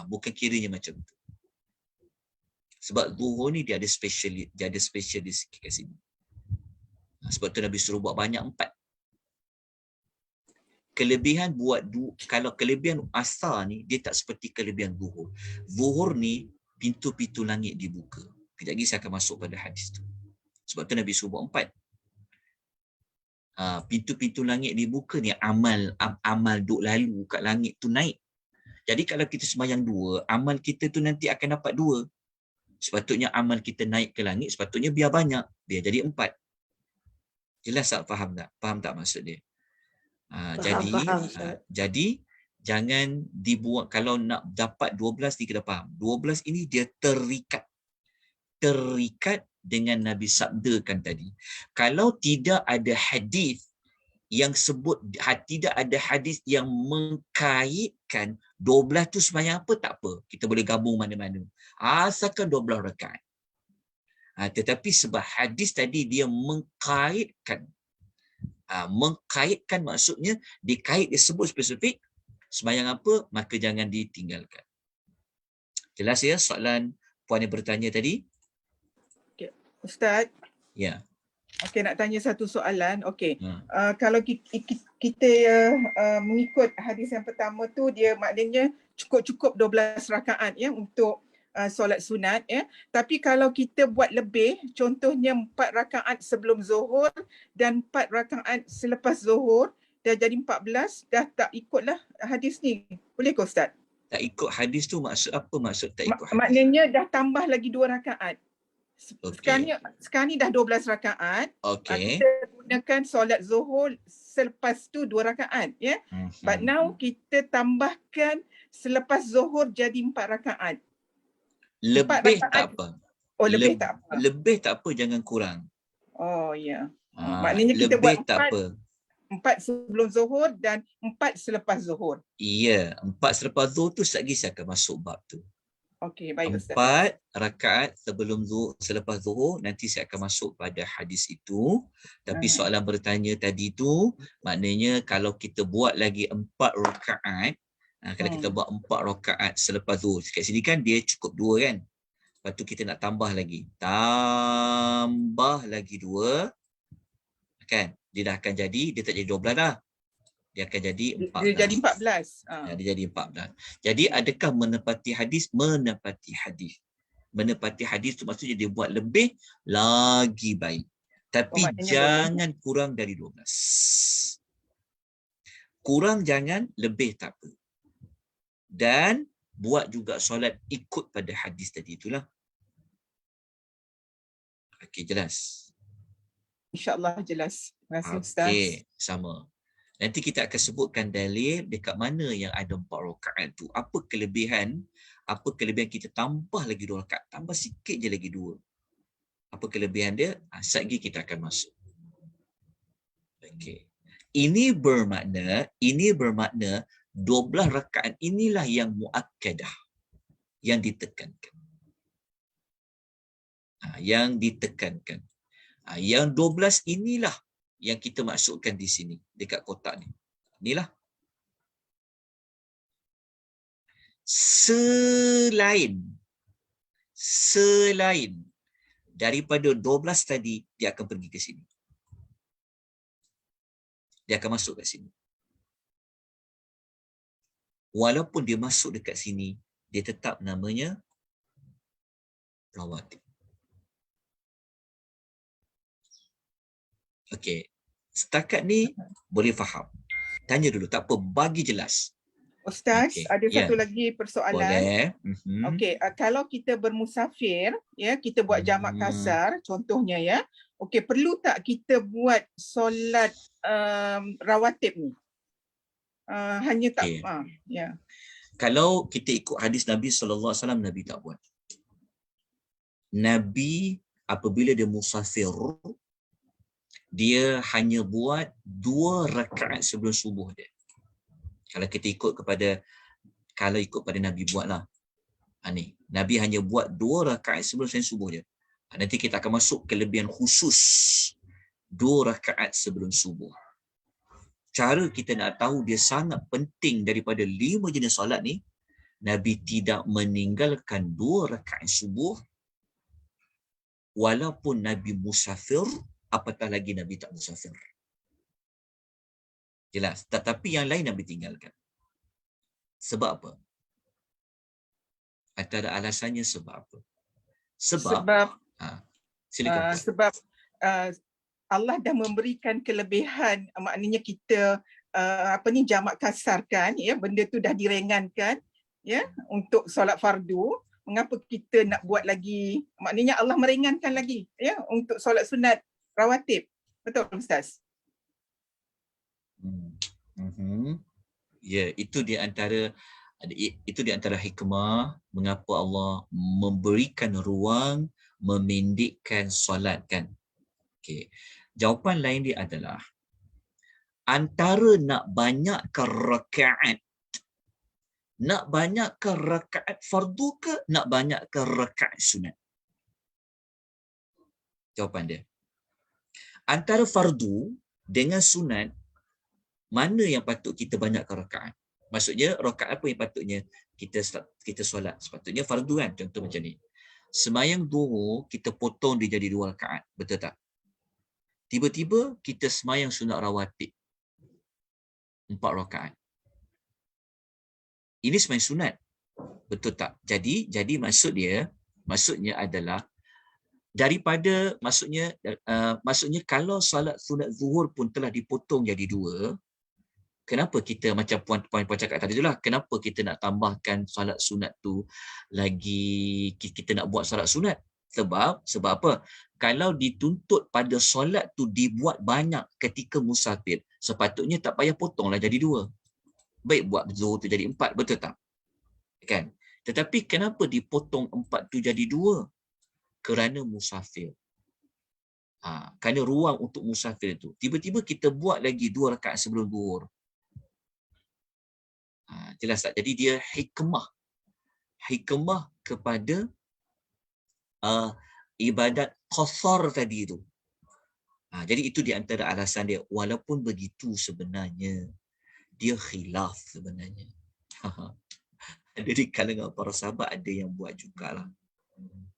Bukan kiranya macam tu. Sebab zuhur ni dia ada spesialis kat sini. Sebab tu Nabi suruh buat banyak 4. Kelebihan kalau kelebihan asar ni, dia tak seperti kelebihan zuhur. Zuhur ni pintu-pintu langit dibuka. Kejap lagi saya akan masuk pada hadis tu. Sebab tu Nabi suruh buat 4. Pintu-pintu langit dibuka ni, amal duk lalu kat langit tu naik. Jadi kalau kita sembahyang 2, amal kita tu nanti akan dapat 2. Sepatutnya amal kita naik ke langit, sepatutnya biar banyak, biar jadi 4. Jelas tak? Faham tak? Faham tak maksud dia? Jadi jangan dibuat, kalau nak dapat 12 ni kita faham. 12 ini dia terikat dengan Nabi sabdakan tadi. Kalau tidak ada hadis yang sebut, tidak ada hadis yang mengkaitkan 12 tu sembahyang apa, tak apa. Kita boleh gabung mana-mana. Asalkan 12 rakaat. Tetapi sebab hadis tadi dia mengkaitkan. Mengkaitkan maksudnya dikait, disebut spesifik sembahyang apa, maka jangan ditinggalkan. Jelas ya soalan puan yang bertanya tadi? Ustaz, Ya. okey, nak tanya satu soalan. Okey. Ha. Kalau kita mengikut hadis yang pertama tu, dia maknanya cukup 12 rakaat ya untuk solat sunat ya. Tapi kalau kita buat lebih, contohnya 4 rakaat sebelum Zuhur dan 4 rakaat selepas Zuhur, dah jadi 14, dah tak ikutlah hadis ni. Boleh ke Ustaz? Tak ikut hadis tu maksud apa? Maksud tak ikut hadis? Maknanya dah tambah lagi 2 rakaat. Okey. Sekarang ni dah 12 rakaat. Okey. Kita gunakan solat Zuhur, selepas tu 2 rakaat ya. But now kita tambahkan selepas Zuhur jadi 4 rakaat. Lebih rakaat. tak apa. Oh, lebih tak apa. Lebih tak apa, jangan kurang. Oh ya. Maknanya kita lebih buat tak apa. 4 sebelum Zuhur dan 4 selepas Zuhur. Ya, 4 selepas Zuhur tu lagi saya akan masuk bab tu. Okey, baik Ustaz. 4 rakaat sebelum Zuhur, selepas Zuhur, nanti saya akan masuk pada hadis itu. Tapi soalan bertanya tadi tu, maknanya kalau kita buat lagi 4 rakaat, kalau kita buat 4 rakaat selepas Zuhur, kat sini kan dia cukup 2 kan? Lepas tu kita nak tambah lagi. Tambah lagi 2. Kan? Dia dah akan jadi, dia tak jadi 12 dah. Dia akan jadi 14. Dia jadi 14. Dia jadi 14. Jadi adakah menepati hadis? Menepati hadis. Menepati hadis tu maksudnya dia buat lebih lagi baik. Tapi jangan kurang dari 12. Kurang jangan, lebih tak apa. Dan buat juga solat ikut pada hadis tadi itulah. Okey, jelas. InsyaAllah jelas. Terima kasih Ustaz. Okey, sama. Nanti kita akan sebutkan dalil dekat mana yang ada 4 rakaat tu. Apa kelebihan kita tambah lagi 2 rakaat. Tambah sikit je lagi 2. Apa kelebihan dia? Sekejap lagi kita akan masuk. Okey. Ini bermakna 12 rakaat inilah yang muakkadah. Yang ditekankan. Yang ditekankan. Yang 12 inilah yang kita masukkan di sini, dekat kotak ni. Inilah. Selain daripada 12 tadi, dia akan pergi ke sini. Dia akan masuk ke sini. Walaupun dia masuk dekat sini, dia tetap namanya rawatib. Okey. Setakat ni boleh faham. Tanya dulu, tak apa, bagi jelas. Ustaz, ada satu Ya. lagi persoalan. Boleh. Okey, kalau kita bermusafir, ya, kita buat jamak kasar, contohnya ya. Okey, perlu tak kita buat solat rawatib ni? Hanya tak, ya. Kalau kita ikut hadis Nabi SAW, Nabi tak buat. Nabi apabila dia musafir, dia hanya buat 2 rakaat sebelum subuh dia. Kalau kita ikut pada Nabi buatlah. Ni, Nabi hanya buat 2 rakaat sebelum subuh dia. Nanti kita akan masuk kelebihan khusus 2 rakaat sebelum subuh. Cara kita nak tahu dia sangat penting daripada 5 jenis solat ni, Nabi tidak meninggalkan 2 rakaat subuh walaupun Nabi musafir, apatah lagi Nabi tak musafir. Jelas. Tetapi yang lain Nabi tinggalkan. Sebab apa? Antara alasannya sebab apa? Sebab silakan. Sebab Allah dah memberikan kelebihan, maknanya kita jamak kasarkan, ya, benda tu dah diringankan, ya, untuk solat fardu. Mengapa kita nak buat lagi? Maknanya Allah meringankan lagi, ya, untuk solat sunat rawatib. Betul Ustaz? Ya, itu di antara Itu di antara hikmah mengapa Allah memberikan ruang memendekkan solat kan. Okey. Jawapan lain dia adalah antara nak banyakkan rakaat, nak banyakkan rakaat fardu ke nak banyakkan rakaat sunat? Jawapan dia, antara fardu dengan sunat, mana yang patut kita banyakkan rakaat? Maksudnya rakaat apa yang patutnya kita solat? Sepatutnya fardu kan, contoh macam ni. Semayang zuhur kita potong dia jadi 2 rakaat, betul tak? Tiba-tiba kita semayang sunat rawatib 4 rakaat. Ini semayang sunat, betul tak? Jadi maksudnya adalah daripada maksudnya kalau solat sunat zuhur pun telah dipotong jadi 2, kenapa kita macam puan cakap tadi itulah, kenapa kita nak tambahkan solat sunat tu lagi, kita nak buat solat sunat? Sebab apa? Kalau dituntut pada solat tu dibuat banyak ketika musafir, sepatutnya tak payah potonglah jadi 2. Baik buat zuhur tu jadi 4, betul tak? Kan? Tetapi kenapa dipotong 4 tu jadi 2? Kerana musafir. Kerana ruang untuk musafir tu. Tiba-tiba kita buat lagi 2 rakaat sebelum zuhur. Jelas tak? Jadi dia hikmah kepada ibadat qasar tadi tu. Jadi itu di antara alasan dia. Walaupun begitu sebenarnya dia khilaf sebenarnya. Jadi kalangan para sahabat ada yang buat jugalah.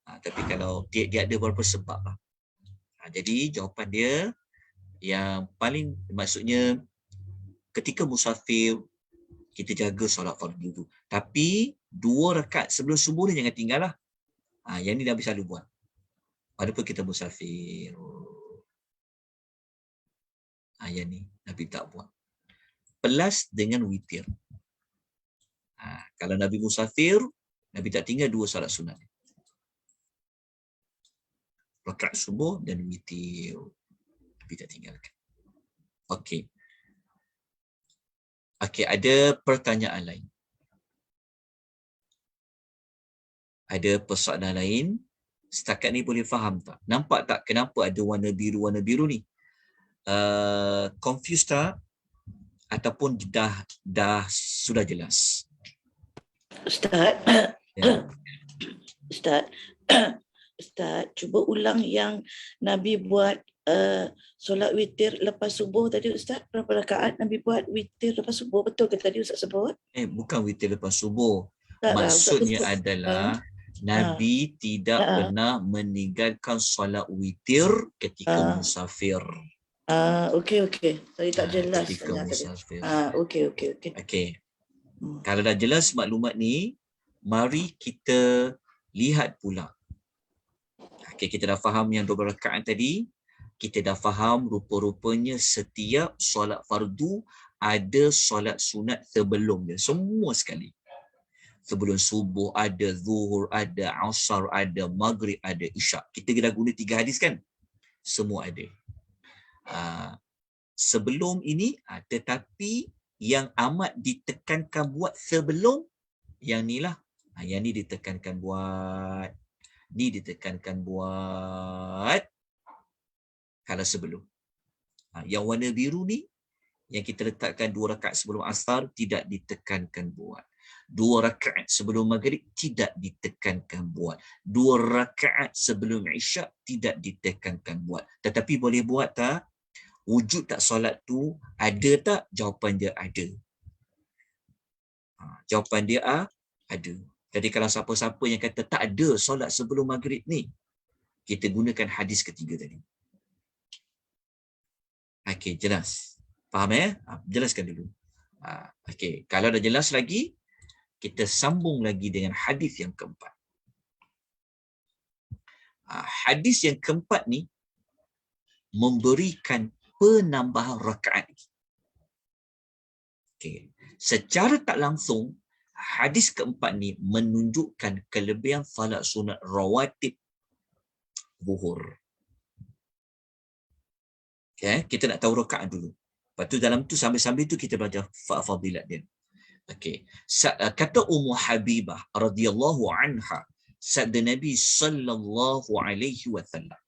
Tapi kalau dia ada beberapa sebab lah. Jadi jawapan dia yang paling, maksudnya ketika musafir kita jaga solat fardu tu. Tapi 2 rakaat sebelum subuh ni jangan tinggal lah. Yang ni Nabi selalu buat. Walaupun kita musafir. Yang ni Nabi tak buat. Plus dengan witir. Kalau Nabi musafir, Nabi tak tinggal 2 solat sunat. Rakaat subuh dan witir. Nabi tak tinggalkan. Okey. Okey, ada pertanyaan lain? Ada persoalan lain? Setakat ni boleh faham tak? Nampak tak kenapa ada warna biru ni? Confused tak? Ataupun dah sudah jelas? Ustaz, Ya. Ustaz, cuba ulang yang Nabi buat solat witir lepas subuh tadi Ustaz. Berapa rakaat Nabi buat witir lepas subuh? Betul ke tadi Ustaz sebut? Bukan witir lepas subuh. Tak lah, Ustaz Maksudnya sebut. adalah Nabi tidak pernah meninggalkan solat witir ketika musafir. Okey. Saya tak jelas. Ketika musafir. Okey. Okey. Kalau dah jelas maklumat ni, mari kita lihat pula. Okey, kita dah faham yang 12 rakaat tadi. Kita dah faham rupa-rupanya setiap solat fardu ada solat sunat sebelumnya. Semua sekali. Sebelum subuh ada, zuhur ada, asar ada, maghrib ada, isyak. Kita dah guna 3 hadis kan? Semua ada. Sebelum ini, tetapi yang amat ditekankan buat sebelum, yang ni lah. Yang ni ditekankan buat. Ni ditekankan buat kalau sebelum. Yang warna biru ni, yang kita letakkan 2 rakaat sebelum asar, tidak ditekankan buat. 2 rakaat sebelum maghrib, tidak ditekankan buat. 2 rakaat sebelum isyak, tidak ditekankan buat. Tetapi boleh buat tak? Wujud tak solat tu? Ada tak? Jawapan dia ada. Jawapan dia ada. Jadi kalau siapa-siapa yang kata tak ada solat sebelum maghrib ni, kita gunakan hadis ketiga tadi. Okey, jelas. Faham ya? Jelaskan dulu. Okey, kalau dah jelas lagi, kita sambung lagi dengan hadis yang keempat. Hadis yang keempat ni memberikan penambahan rakaat. Okey, secara tak langsung hadis keempat ni menunjukkan kelebihan solat sunat rawatib zuhur. Okay, kita nak tahu rakaat dulu. Lepas tu dalam tu sambil-sambil tu kita belajar fadilat dia. Okey. Kata Ummu Habibah radhiyallahu anha, sabda Nabi sallallahu alaihi wasallam,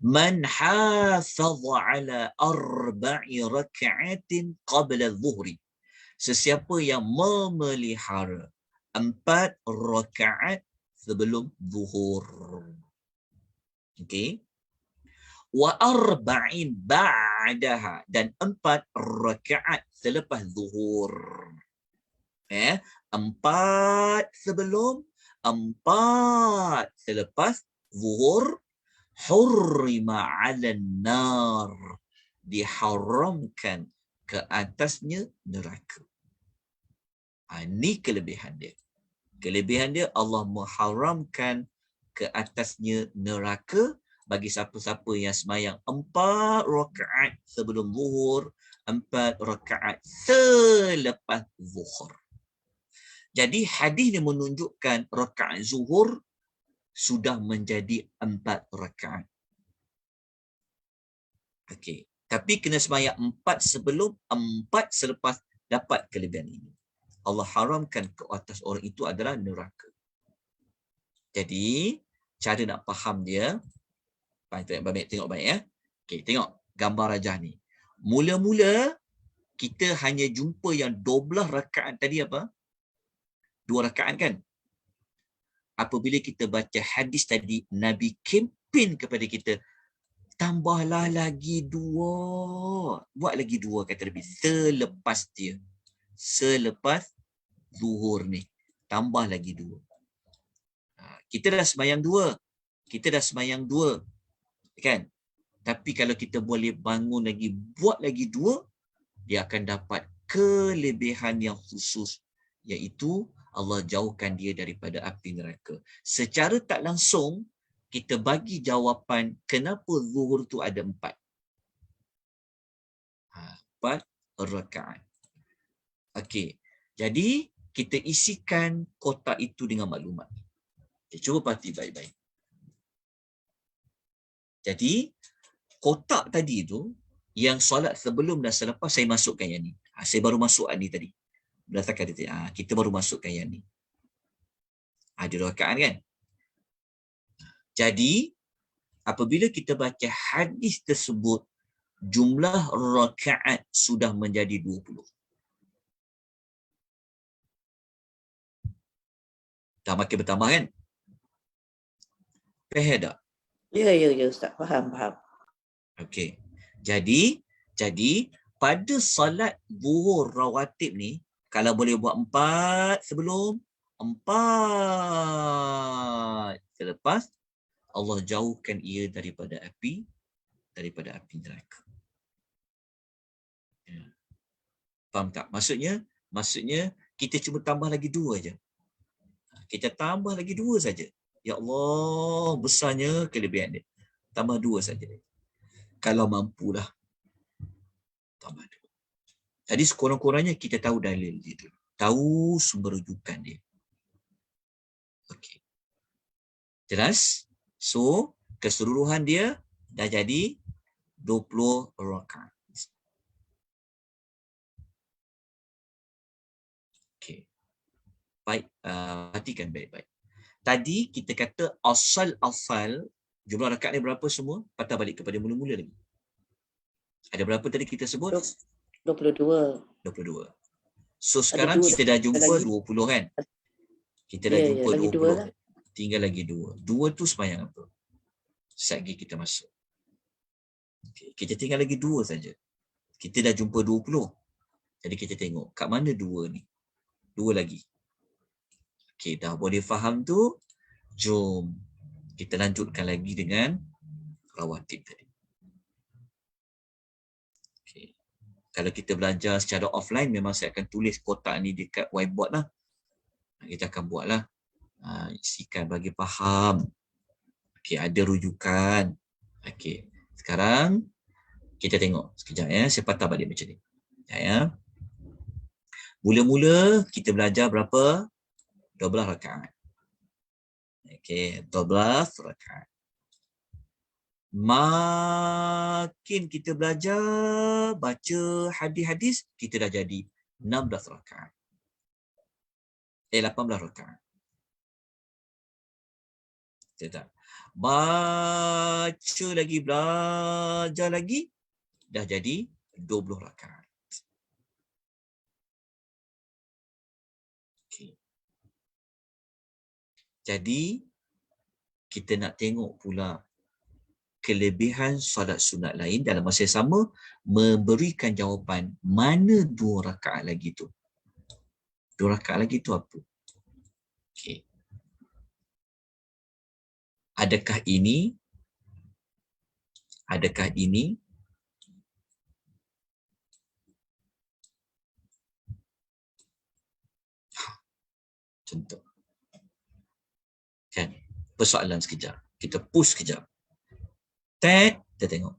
"Man hafaza ala arba'i raka'atin qabla adh-dhuhri." Sesiapa yang memelihara 4 rakaat sebelum zuhur. Okey. Wa arba'in ba'daha, dan 4 rakaat selepas zuhur. 4 sebelum, 4 selepas zuhur. Hurrima 'alan nar, diharamkan ke atasnya neraka. Ini kelebihan dia. Kelebihan dia, Allah mengharamkan ke atasnya neraka bagi siapa-siapa yang sembahyang 4 rakaat sebelum zuhur, 4 rakaat selepas zuhur. Jadi hadis ini menunjukkan rakaat zuhur sudah menjadi 4 rakaat. Okey. Tapi kena sembahyang 4 sebelum, 4 selepas, dapat kelebihan ini. Allah haramkan ke atas orang itu adalah neraka. Jadi, cara nak faham dia, tengok baik ya. Okey, tengok gambar rajah ni. Mula-mula kita hanya jumpa yang 12 rakaat tadi apa? 2 rakaat kan? Apabila kita baca hadis tadi, Nabi kempen kepada kita, tambahlah lagi 2. Buat lagi 2 kata Nabi. Selepas dia. Selepas zuhur ni. Tambah lagi 2. Kita dah sembahyang 2. Kita dah sembahyang 2. Kan? Tapi kalau kita boleh bangun lagi, buat lagi 2, dia akan dapat kelebihan yang khusus. Iaitu Allah jauhkan dia daripada api neraka. Secara tak langsung, kita bagi jawapan kenapa zuhur tu ada 4. 4 rakaat. Okey. Jadi, kita isikan kotak itu dengan maklumat. Okay, cuba perhati baik-baik. Jadi, kotak tadi tu, yang solat sebelum dan selepas, saya masukkan yang ni. Saya baru masuk ni tadi. Berdasarkan dia, kita baru masukkan yang ni. Ada 2 rakaat kan? Jadi, apabila kita baca hadis tersebut, jumlah rakaat sudah menjadi 20. Dah makin bertambah kan? Faham tak? Ya Ustaz, faham. Okey. Jadi pada salat zuhur rawatib ni, kalau boleh buat 4 sebelum, 4 selepas, Allah jauhkan ia daripada api neraka. Faham tak? Maksudnya kita cuma tambah lagi 2 je. Kita tambah lagi 2 saja. Ya Allah, besarnya kelebihan dia. Tambah 2 saja. Kalau mampulah, tambah 2. Jadi sekurang-kurangnya kita tahu dalil dia dulu. Tahu sumber rujukan dia. Okey. Jelas? So, keseluruhan dia dah jadi 20 rakaat. Okey. Baik, perhatikan baik-baik. Tadi kita kata asal jumlah rakaat ni berapa semua? Patah balik kepada mula-mula lagi. Ada berapa tadi kita sebut? 22. 22. So sekarang kita dah jumpa lagi. 20 kan? Kita dah jumpa lagi 20. 2 lah. Tinggal lagi 2. 2 tu sembahyang apa? Sekejap kita masuk. Okay. Kita tinggal lagi 2 saja. Kita dah jumpa 20. Jadi kita tengok kat mana 2 ni? 2 lagi. Okey, dah boleh faham tu. Jom kita lanjutkan lagi dengan rawatib tadi. Okey. Kalau kita belajar secara offline, memang saya akan tulis kotak ni dekat whiteboard lah. Kita akan buat lah. Isikan bagi faham. Okey, ada rujukan. Okey, sekarang kita tengok sekejap ya. Saya patah balik macam ni. Ya. Mula-mula kita belajar berapa? 12 rakaat. Okey, 12 rakaat. Makin kita belajar, baca hadis-hadis, kita dah jadi 16 rakaat. 18 rakaat. Tak. Baca lagi, belajar lagi, dah jadi 20 rakaat. Okay. Jadi, kita nak tengok pula kelebihan solat sunat lain dalam masa yang sama, memberikan jawapan mana 2 rakaat lagi tu. 2 rakaat lagi tu apa? Okay. Adakah ini contoh kan, persoalan sekejap, kita push sekejap, kita tengok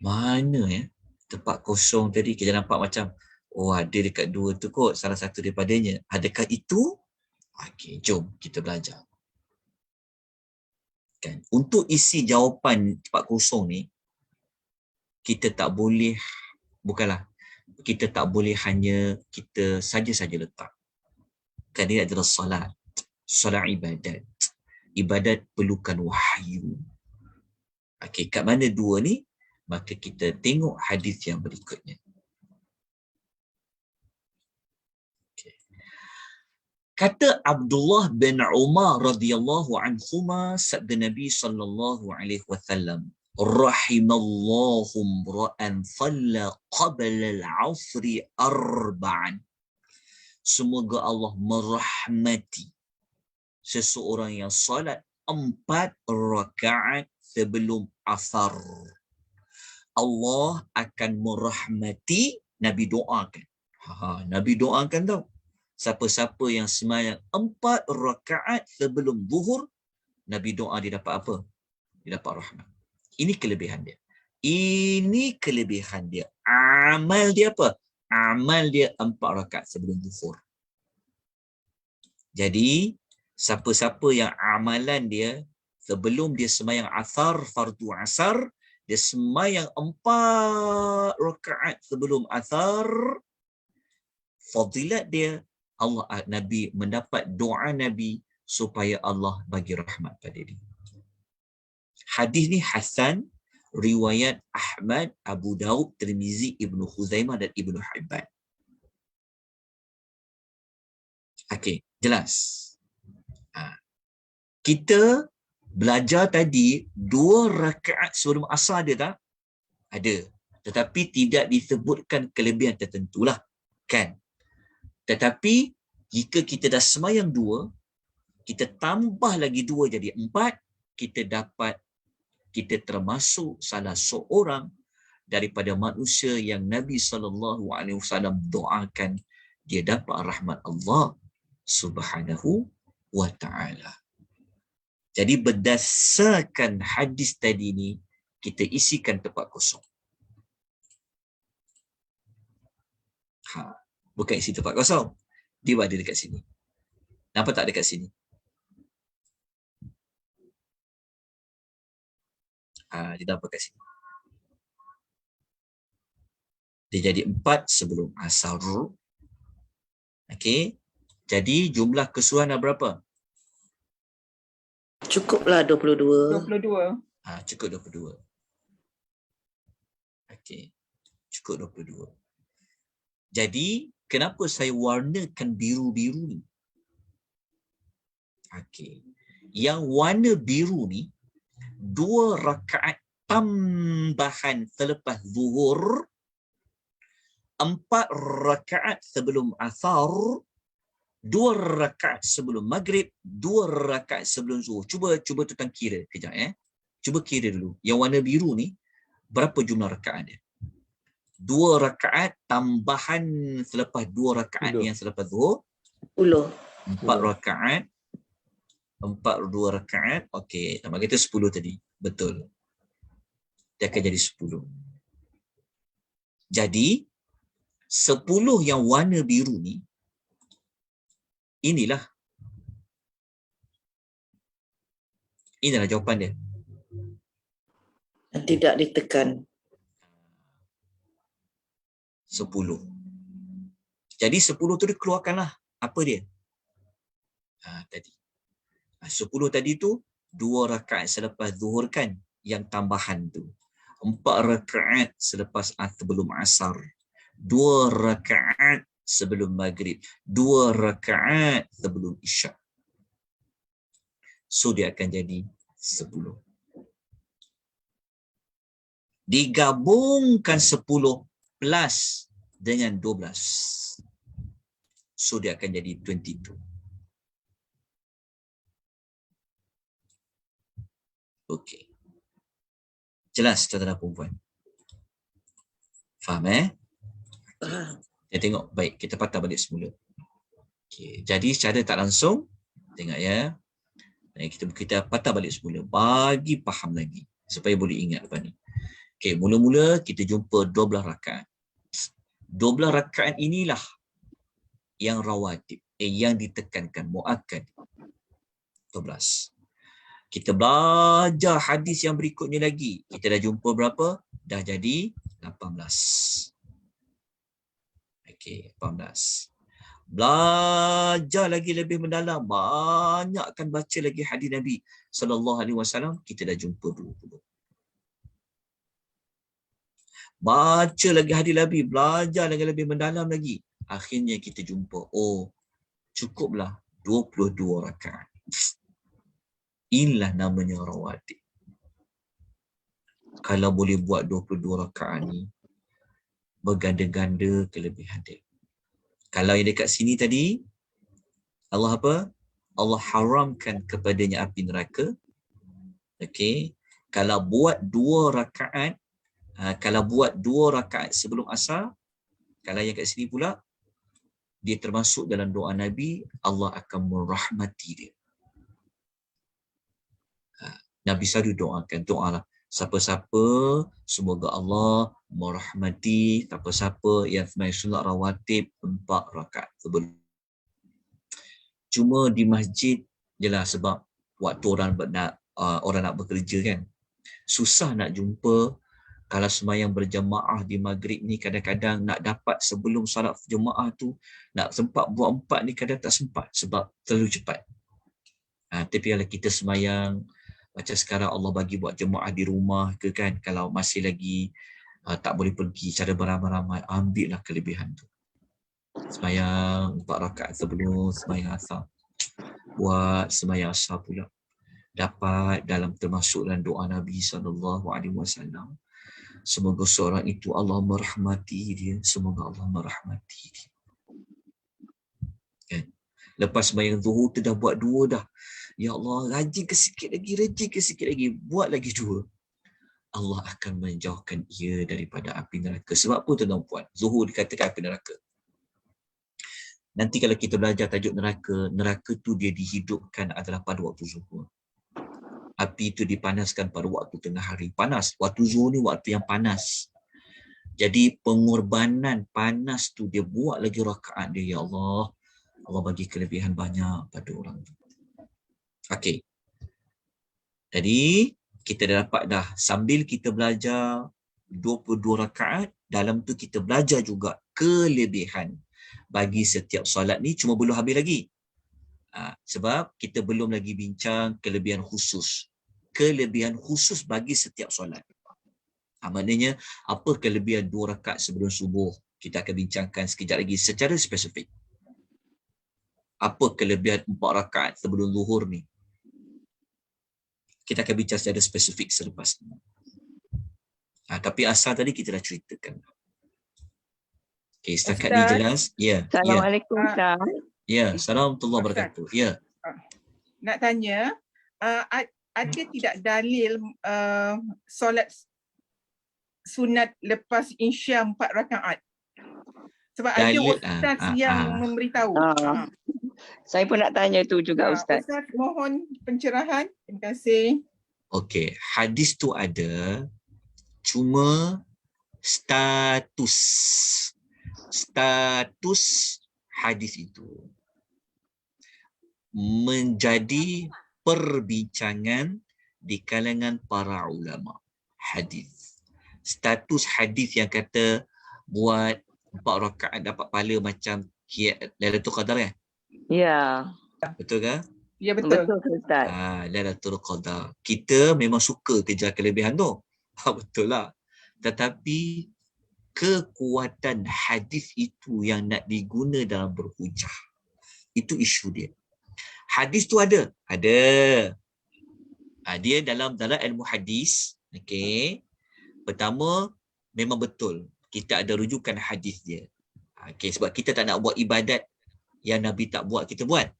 mana tempat kosong tadi, kita nampak macam ada dekat 2 tu kot, salah satu daripadanya, adakah itu? Okey, jom kita belajar kan. Untuk isi jawapan tempat kosong ni, kita tak boleh hanya kita saja-saja letak. Kan ini adalah solat ibadat. Ibadat perlukan wahyu. Okey, kat mana 2 ni? Maka kita tengok hadis yang berikutnya. Okay. Kata Abdullah bin Umar radhiyallahu anhuma, sabda Nabi sallallahu alaihi wasallam, rahimallahu ra'an shalla qabla al-'asri arba'an. Semoga Allah merahmati seseorang yang salat 4 rakaat sebelum asar. Allah akan merahmati, Nabi doakan. Nabi doakan tau. Siapa-siapa yang sembahyang 4 rakaat sebelum zuhur, Nabi doa dia dapat apa? Dia dapat rahmat. Ini kelebihan dia. Amal dia apa? Amal dia 4 rakaat sebelum zuhur. Jadi, siapa-siapa yang amalan dia sebelum dia sembahyang asar, fardu asar, dia sembahyang 4 rakaat sebelum asar, fadilat dia, Nabi mendapat doa Nabi supaya Allah bagi rahmat pada dia. Hadis ni hasan, riwayat Ahmad, Abu Daud, Tirmizi, Ibnu Khuzaimah dan Ibnu Hibban. Okey, jelas. Kita belajar tadi 2 rakaat sebelum asar dia tak? Ada. Tetapi tidak disebutkan kelebihan tertentulah. Kan? Tetapi jika kita dah sembahyang 2, kita tambah lagi 2 jadi 4, kita termasuk salah seorang daripada manusia yang Nabi SAW doakan dia dapat rahmat Allah Subhanahu wa ta'ala. Jadi berdasarkan hadis tadi ni, kita isikan tempat kosong. Bukan isi tempat kosong. Dia ada dekat sini. Nampak tak dekat sini? Dia nampak kat sini. Dia jadi 4 sebelum asar. Okey. Jadi jumlah keseluruhan dah berapa? Cukuplah 22. 22. Cukup 22. Okey. Cukup 22. Jadi, kenapa saya warnakan biru-biru ni? Okey. Yang warna biru ni, 2 rakaat tambahan selepas zuhur, 4 rakaat sebelum asar, 2 rakaat sebelum maghrib, 2 rakaat sebelum zuhur. Cuba tuan kira kejap Cuba kira dulu. Yang warna biru ni, berapa jumlah rakaat dia? 2 rakaat tambahan selepas 2 rakaat yang selepas zuhur. 10. 4 rakaat. 2 rakaat. Okey, nama kita 10 tadi. Betul. Dia akan jadi 10. Jadi, 10 yang warna biru ni, inilah jawapan dia. Tidak ditekan. 10. Jadi 10 tu dikeluarkanlah. Apa dia? Tadi. 10 tadi tu 2 rakaat selepas zuhur kan, yang tambahan tu. 4 rakaat selepas sebelum asar. 2 rakaat sebelum maghrib. 2 rakaat sebelum isyak. So dia akan jadi 10. Digabungkan 10 plus dengan 12. So dia akan jadi 22. Okey. Jelas tuan-tuan dan puan-puan? Faham Kita tengok. Baik, kita patah balik semula. Okey, jadi secara tak langsung, tengok ya. Kita patah balik semula. Bagi faham lagi. Supaya boleh ingat lepas ni. Okey, mula-mula kita jumpa 12 rakaat. 12 rakaat inilah yang rawatib. Yang ditekankan. Mu'akkad. 12. Kita belajar hadis yang berikutnya lagi. Kita dah jumpa berapa? Dah jadi 18. Okey, 18. Belajar lagi lebih mendalam. Banyakkan baca lagi hadis Nabi SAW. Kita dah jumpa 20. Baca lagi hadis Nabi. Belajar lagi lebih mendalam lagi. Akhirnya kita jumpa. Oh, cukuplah 22 rakaat. Inilah namanya rawatib. Kalau boleh buat 22 rakaat ni, berganda-ganda kelebihan dia. Kalau yang dekat sini tadi, Allah apa? Allah haramkan kepadanya api neraka. Okey. Kalau buat 2 rakaat, kalau buat 2 rakaat sebelum asar, kalau yang kat sini pula, dia termasuk dalam doa Nabi, Allah akan merahmati dia. Nabi selalu doakan, doalah. Siapa-siapa, semoga Allah merahmati siapa-siapa yang sembahyang sunat rawatib 4 rakaat sebelum. Cuma di masjid jelah sebab waktu orang nak bekerja kan. Susah nak jumpa. Kalau sembahyang berjemaah di maghrib ni kadang-kadang nak dapat sebelum salat jemaah tu, nak sempat buat 4 ni kadang tak sempat sebab terlalu cepat. Tapi kalau kita sembahyang macam sekarang Allah bagi buat jemaah di rumah ke kan, kalau masih lagi tak boleh pergi cara beramai-ramai, ambillah kelebihan tu. Sembahyang 4 rakaat sebelum sembahyang asar. Buat sembahyang asar pula. Dapat dalam termasuk dalam doa Nabi SAW. Semoga seorang itu Allah merahmati dia. Semoga Allah merahmati dia. Kan? Lepas sembahyang zuhur tu dah buat 2 dah. Ya Allah, rajin ke sikit lagi. Buat lagi 2. Allah akan menjauhkan ia daripada api neraka. Sebab apa tuan-tuan puan? Zuhur dikatakan api neraka. Nanti kalau kita belajar tajuk neraka, neraka tu dia dihidupkan adalah pada waktu zuhur. Api itu dipanaskan pada waktu tengah hari. Panas. Waktu zuhur ni waktu yang panas. Jadi pengorbanan panas tu dia buat lagi rakaat dia. Ya Allah. Allah bagi kelebihan banyak pada orang tu. Okey. Jadi kita dah dapat dah. Sambil kita belajar 22 rakaat, dalam tu kita belajar juga kelebihan bagi setiap solat ni. Cuma belum habis lagi. Sebab kita belum lagi bincang kelebihan khusus. Kelebihan khusus bagi setiap solat. Maknanya apa kelebihan 2 rakaat sebelum subuh? Kita akan bincangkan sekejap lagi secara spesifik. Apa kelebihan 4 rakaat sebelum zuhur ni? Kita akan bincang secara spesifik selepas ni. Tapi asal tadi kita dah ceritakan. Okey, setakat ni jelas? Ya. Assalamualaikum Ustaz. Ya, Assalamualaikum warahmatullahi wabarakatuh. Ya. Nak tanya, ada tidak dalil solat sunat lepas insya 4 rakaat? Sebab ada ustaz yang memberitahu. Saya pun nak tanya tu juga Ustaz. Ustaz mohon pencerahan. Terima kasih. Okey, hadis tu ada, cuma status hadis itu menjadi perbincangan di kalangan para ulama hadis. Status hadis yang kata buat 4 rakaat dapat pahala macam Lailatul Qadar kan? Ya. Betul ke? Ya betul. Betul ke Ustaz? Lailatul Qadar. Kita memang suka kejar kelebihan tu. Betul lah. Tetapi kekuatan hadis itu yang nak diguna dalam berhujah. Itu isu dia. Hadis tu ada. Ada. Dia dalam ilmu hadis, okey. Pertama, memang betul. Kita ada rujukan hadis dia. Okey, sebab kita tak nak buat ibadat yang Nabi tak buat, kita buat.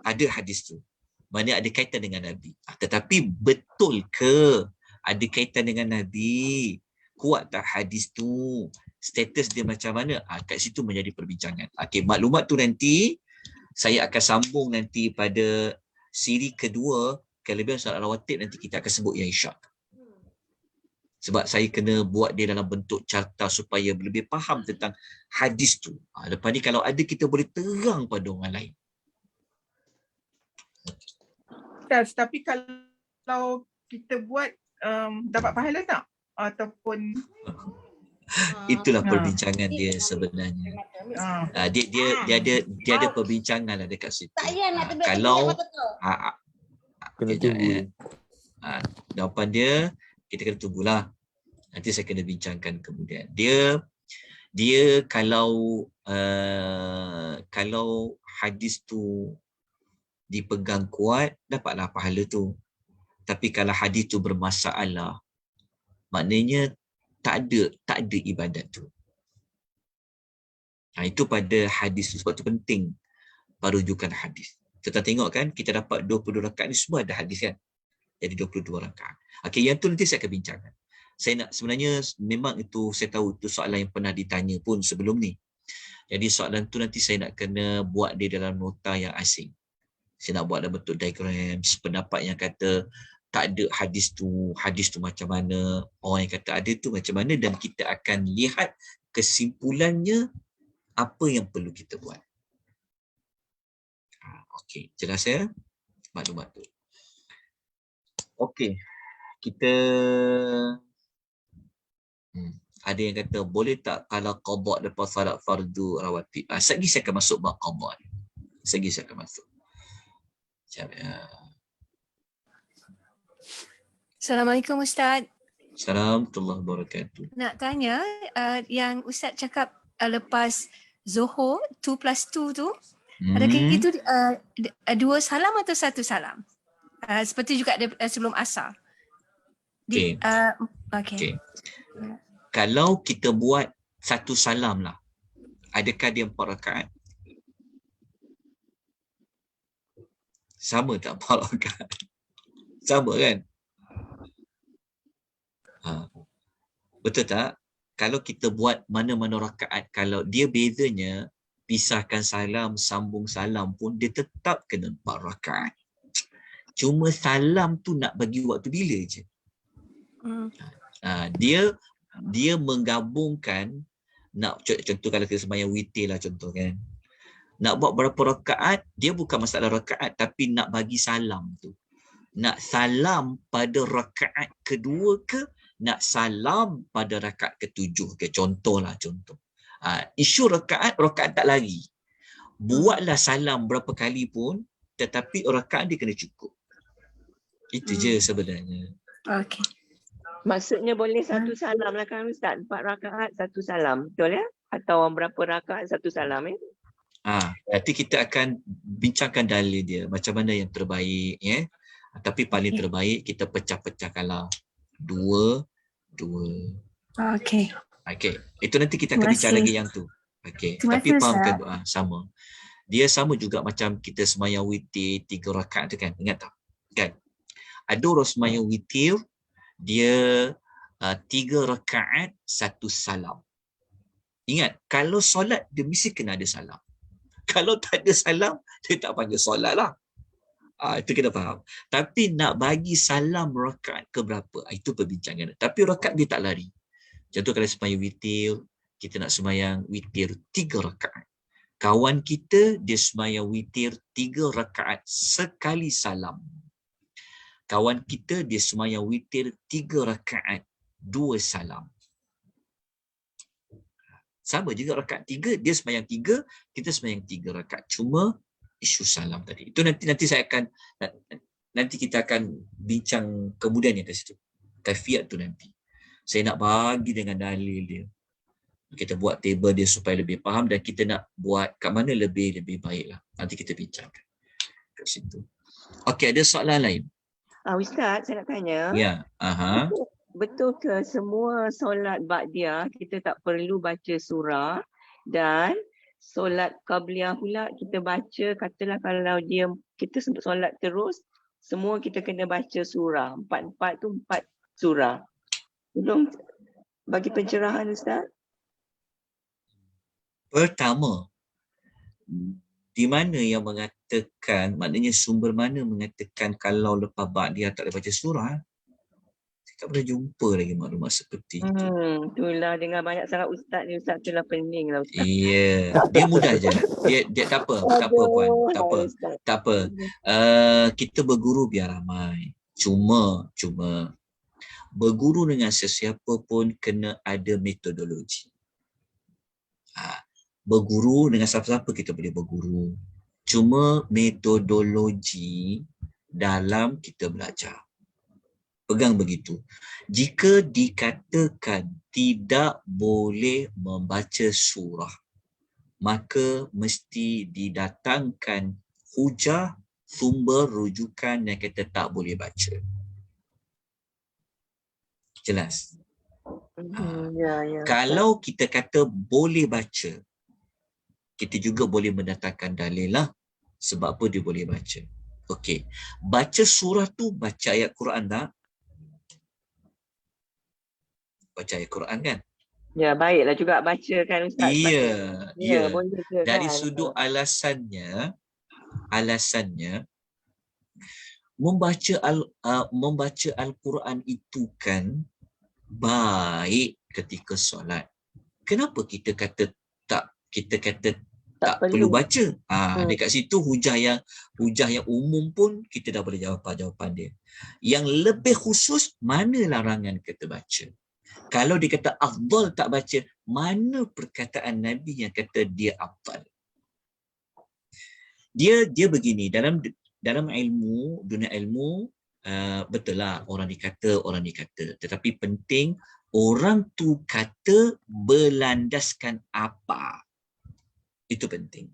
Ada hadis tu. Mana ada kaitan dengan Nabi. Tetapi betul ke ada kaitan dengan Nabi? Kuat tak hadis tu? Status dia macam mana? Kat situ menjadi perbincangan. Okey, maklumat tu nanti saya akan sambung nanti pada siri kedua kelebihan solat rawatib, nanti kita akan sebut ya insya. Sebab saya kena buat dia dalam bentuk carta supaya lebih faham tentang hadis tu. Lepas ni kalau ada kita boleh terang pada orang lain. Ustaz, tapi kalau kita buat dapat pahala tak? Ataupun Itulah perbincangan dia sebenarnya. Dia ada perbincangan lah dekat situ. Kalau Kena tunggu. jawapan dia kita kena tunggulah. Nanti saya kena bincangkan kemudian. Dia kalau hadis tu dipegang kuat, dapatlah pahala tu. Tapi kalau hadis tu bermasalah, maknanya tak ada ibadat tu. Itu pada hadis tu. Sebab tu penting rujukan hadis. Kita tengok kan, kita dapat 22 rakaat ni semua ada hadis kan. Jadi 22 rakaat. Okey, yang tu nanti saya akan bincangkan. Saya nak, sebenarnya memang itu saya tahu itu soalan yang pernah ditanya pun sebelum ni. Jadi soalan tu nanti saya nak kena buat dia dalam nota yang asing. Saya nak buat dalam bentuk diagram, pendapat yang kata tak ada hadis tu macam mana, orang yang kata ada tu macam mana, dan kita akan lihat kesimpulannya apa yang perlu kita buat. Okey, jelas ya maklumat tu. Okey, kita ada yang kata boleh tak kalau qada lepas salat fardu rawatib. Sekali saya akan masuk bab qada. Sekali saya akan masuk. Assalamualaikum Ustaz. Assalamualaikum warahmatullahi wabarakatuh. Nak tanya yang Ustaz cakap lepas Zohor 2+2 tu, adakah itu 2 salam atau 1 salam? Seperti juga sebelum asar. Okey. Okay. Kalau kita buat 1 salam lah, adakah dia 4 rakaat? Sama tak 4 rakaat? Sama kan? Betul tak? Kalau kita buat mana-mana rakaat, kalau dia bezanya pisahkan salam, sambung salam pun dia tetap kena 4 rakaat. Cuma salam tu nak bagi waktu bila je. Dia menggabungkan, nak contoh kalau kita sembahyang witir lah contoh kan. Nak buat berapa rakaat, dia bukan masalah rakaat tapi nak bagi salam tu. Nak salam pada rakaat kedua ke, nak salam pada rakaat ke-7 ke, contoh. Isu rakaat tak lari. Buatlah salam berapa kali pun, tetapi rakaat dia kena cukup. Itu je sebenarnya. Okey. Maksudnya boleh 1 salam lah kan Ustaz? 4 rakaat 1 salam. Betul ya? Atau berapa rakaat 1 salam ya? Nanti kita akan bincangkan dalil dia. Macam mana yang terbaik ya. Tapi paling terbaik kita pecah-pecahkanlah. 2. Okey. Itu nanti kita akan bincang lagi yang tu. Okey. Tapi fahamkan doa sama. Dia sama juga macam kita sembahyang witir 3 rakaat tu kan. Ingat tak? Kan? Ada orang sembahyang witir dia 3 rakaat 1 salam. Ingat, kalau solat dia mesti kena ada salam. Kalau tak ada salam, dia tak panggil solat lah. Itu kita faham. Tapi nak bagi salam rakaat ke berapa, itu perbincangan. Tapi rakaat dia tak lari. Contoh kalau sembahyang witir, kita nak sembahyang witir 3 rakaat. Kawan kita dia sembahyang witir 3 rakaat sekali salam. Kawan kita dia sembahyang witir 3 rakaat 2 salam. Sama juga rakaat 3, dia sembahyang 3, kita sembahyang 3 rakaat. Cuma isu salam tadi. Itu nanti saya akan nanti kita akan bincang kemudian yang ke situ. Kaifiat tu nanti. Saya nak bagi dengan dalil dia. Kita buat table dia supaya lebih faham dan kita nak buat kat mana lebih baiklah. Nanti kita bincangkan kat situ. Okey, ada soalan lain? Ustaz, saya nak tanya. Ya. Aha. Betul ke semua solat ba'diyah kita tak perlu baca surah, dan solat qabliyah pula kita baca, katalah kalau kita solat terus, semua kita kena baca surah. 4 tu 4 surah. Belum bagi pencerahan Ustaz. Pertama, di mana yang mengatakan, maknanya sumber mana mengatakan kalau lepas ba'diyah tak boleh baca surah? Tak pernah jumpa lagi maklumat seperti itu. Itulah, dengan banyak sangat ustaz ni, ustaz tu lah pening lah ustaz. Iya, dia mudah je. Dia tak apa puan, tak apa. Kita berguru biar ramai. Cuma berguru dengan sesiapa pun kena ada metodologi. Berguru dengan siapa-siapa kita boleh berguru. Cuma metodologi dalam kita belajar. Pegang begitu. Jika dikatakan tidak boleh membaca surah, maka mesti didatangkan hujah, sumber rujukan yang kita tak boleh baca. Jelas? Kalau kita kata boleh baca, kita juga boleh mendatangkan dalil lah. Sebab apa dia boleh baca. Okey. Baca surah tu baca ayat Quran tak? Baca ayat Quran kan? Ya, baiklah juga baca kan Ustaz. Ya. Boleh ke, Dari kan? sudut alasannya membaca Al-Quran itu kan baik ketika solat. Kenapa kita kata tak perlu baca? Dekat situ hujah yang umum pun kita dah boleh jawapan dia. Yang lebih khusus, mana larangan kita baca? Kalau dia kata afdal tak baca, mana perkataan Nabi yang kata dia afdal? Dia begini, dalam ilmu, dunia ilmu, betul lah orang dikata, tetapi penting orang tu kata berlandaskan apa. Itu penting.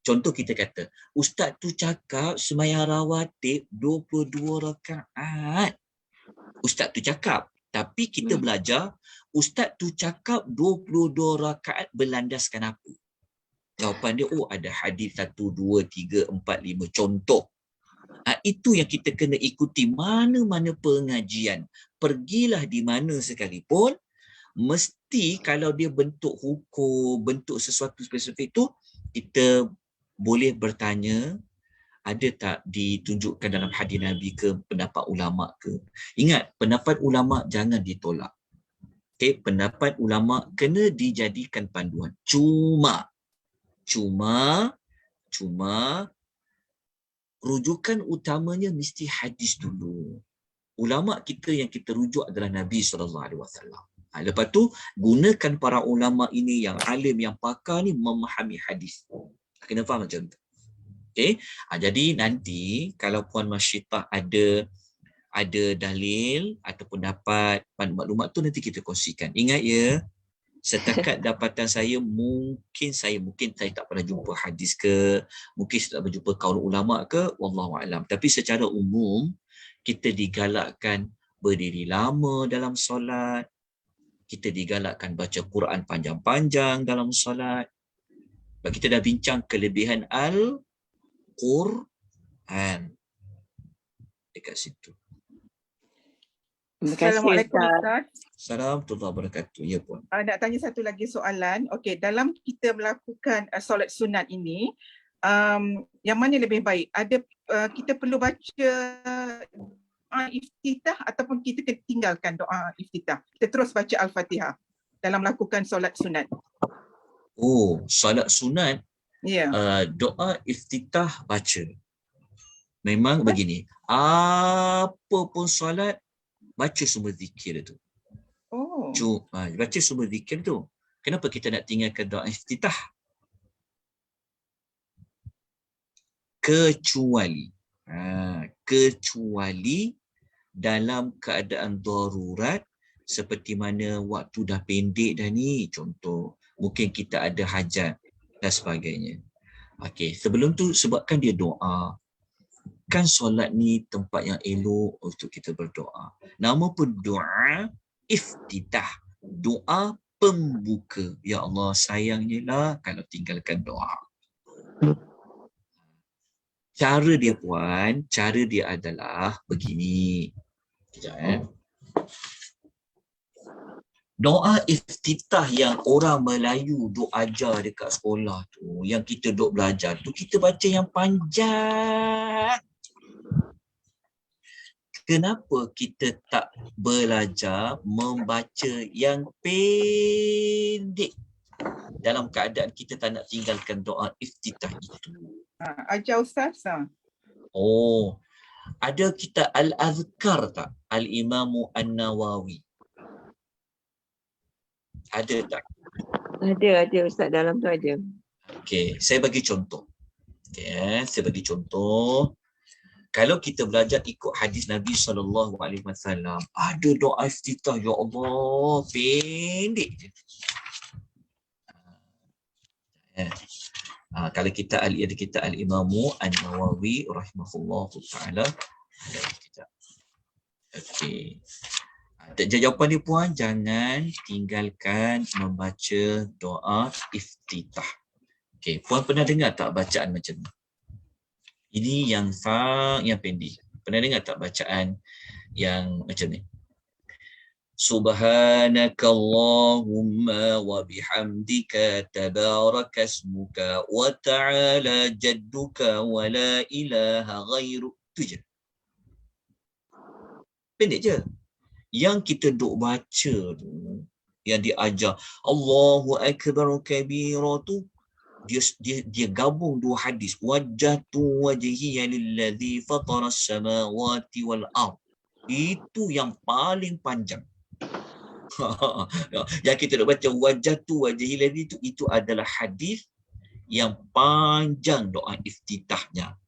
Contoh kita kata, ustaz tu cakap sembahyang rawatib 22 rakaat. Ustaz tu cakap. Tapi kita belajar, ustaz tu cakap 22 rakaat berlandaskan apa? Jawapan dia, ada hadis 1, 2, 3, 4, 5. Contoh. Itu yang kita kena ikuti mana-mana pengajian. Pergilah di mana sekalipun, mesti kalau dia bentuk hukum, bentuk sesuatu spesifik tu, kita boleh bertanya, ada tak ditunjukkan dalam hadis Nabi ke, pendapat ulama ke? Ingat, pendapat ulama jangan ditolak. Okay, pendapat ulama kena dijadikan panduan. Cuma rujukan utamanya mesti hadis dulu. Ulama kita yang kita rujuk adalah Nabi SAW. Lepas tu, gunakan para ulama ini yang alim, yang pakar ni memahami hadis. Kena faham macam tu. Okay? Jadi nanti kalau Puan Masyitah ada dalil ataupun dapat maklumat tu, nanti kita kongsikan. Ingat ya, setakat dapatan saya mungkin saya tak pernah jumpa hadis ke, mungkin saya tak pernah jumpa kaul ulama ke, wallahu alam. Tapi secara umum kita digalakkan berdiri lama dalam solat, kita digalakkan baca Quran panjang-panjang dalam solat. Kita dah bincang kelebihan Al-Quran dekat situ. Assalamualaikum Ustaz. Assalamualaikum warahmatullahi wabarakatuh. Ya Puan. Nak tanya satu lagi soalan. Okey, dalam kita melakukan solat sunat ini, yang mana lebih baik? Ada kita perlu baca doa iftitah ataupun kita tinggalkan doa iftitah? Kita terus baca Al-Fatihah dalam melakukan solat sunat. Solat sunat, doa iftitah baca. Memang begini, apa pun solat, baca semua zikir tu. Baca semua zikir tu. Kenapa kita nak tinggalkan doa iftitah? kecuali kecuali dalam keadaan darurat seperti mana waktu dah pendek dah ni, contoh mungkin kita ada hajat dan sebagainya. Okey, sebelum tu sebabkan dia doa. Kan solat ni tempat yang elok untuk kita berdoa. Nama pun doa iftitah. Doa pembuka. Ya Allah, sayangnya lah kalau tinggalkan doa. Cara dia puan, cara dia adalah begini. Sekejap Doa iftitah yang orang Melayu duk ajar dekat sekolah tu, yang kita duk belajar tu, kita baca yang panjang. Kenapa kita tak belajar membaca yang pendek dalam keadaan kita tak nak tinggalkan doa iftitah itu? Ajar Ustaz. Oh, ada kitab Al-Azkar tak? Al-Imamu An-Nawawi. Ada tak? Ada Ustaz, dalam tu ada. Okey, saya bagi contoh. Okey, saya bagi contoh. Kalau kita belajar ikut hadis Nabi SAW, ada doa iftitah, ya Allah, pendek je. Kalau kita ada kita Al-Imamu An-Nawawi rahimahullah ta'ala. Okey. Jawapan dia puan, jangan tinggalkan membaca doa iftitah. Okey, puan pernah dengar tak bacaan macam ni? Ini yang pendek. Pernah dengar tak bacaan yang macam ni? Subhanakallahumma wa bihamdika tabarakasmuka wa ta'ala jadduka wa la ilaha ghairu. Tu je. Pendek je. Yang kita duk baca tu, yang diajar Allahu Akbar kabira tu, dia gabung dua hadis. Wajjahtu wajhiya lilladzi fatara as-samawati wal ard. Itu yang paling panjang. Yang kita duk baca wajjahtu wajhiya lilladzi itu adalah hadis yang panjang doa iftitahnya.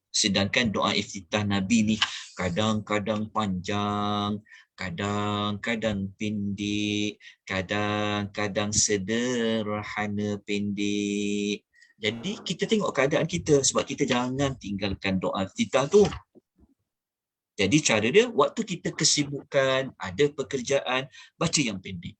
Sedangkan doa iftitah Nabi ni kadang-kadang panjang, kadang-kadang pendek, kadang-kadang sederhana pendek. Jadi kita tengok keadaan kita, sebab kita jangan tinggalkan doa iftitah tu. Jadi cara dia, waktu kita kesibukan, ada pekerjaan, baca yang pendek.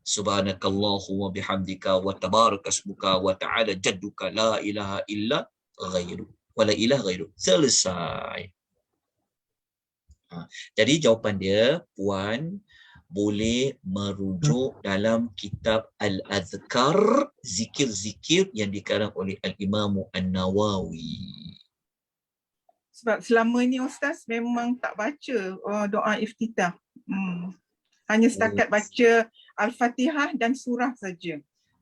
Subhanakallahu wa bihamdika wa tabarakasmuka wa ta'ala jadduka la ilaha illa ghairu. Wala ilah ghairu. Selesai. Jadi jawapan dia, puan boleh merujuk dalam kitab Al-Azkar, zikir-zikir yang dikarang oleh Al-Imamu An-Nawawi. Sebab selama ni Ustaz memang tak baca doa iftitah. Hanya setakat baca Al-Fatihah dan surah saja.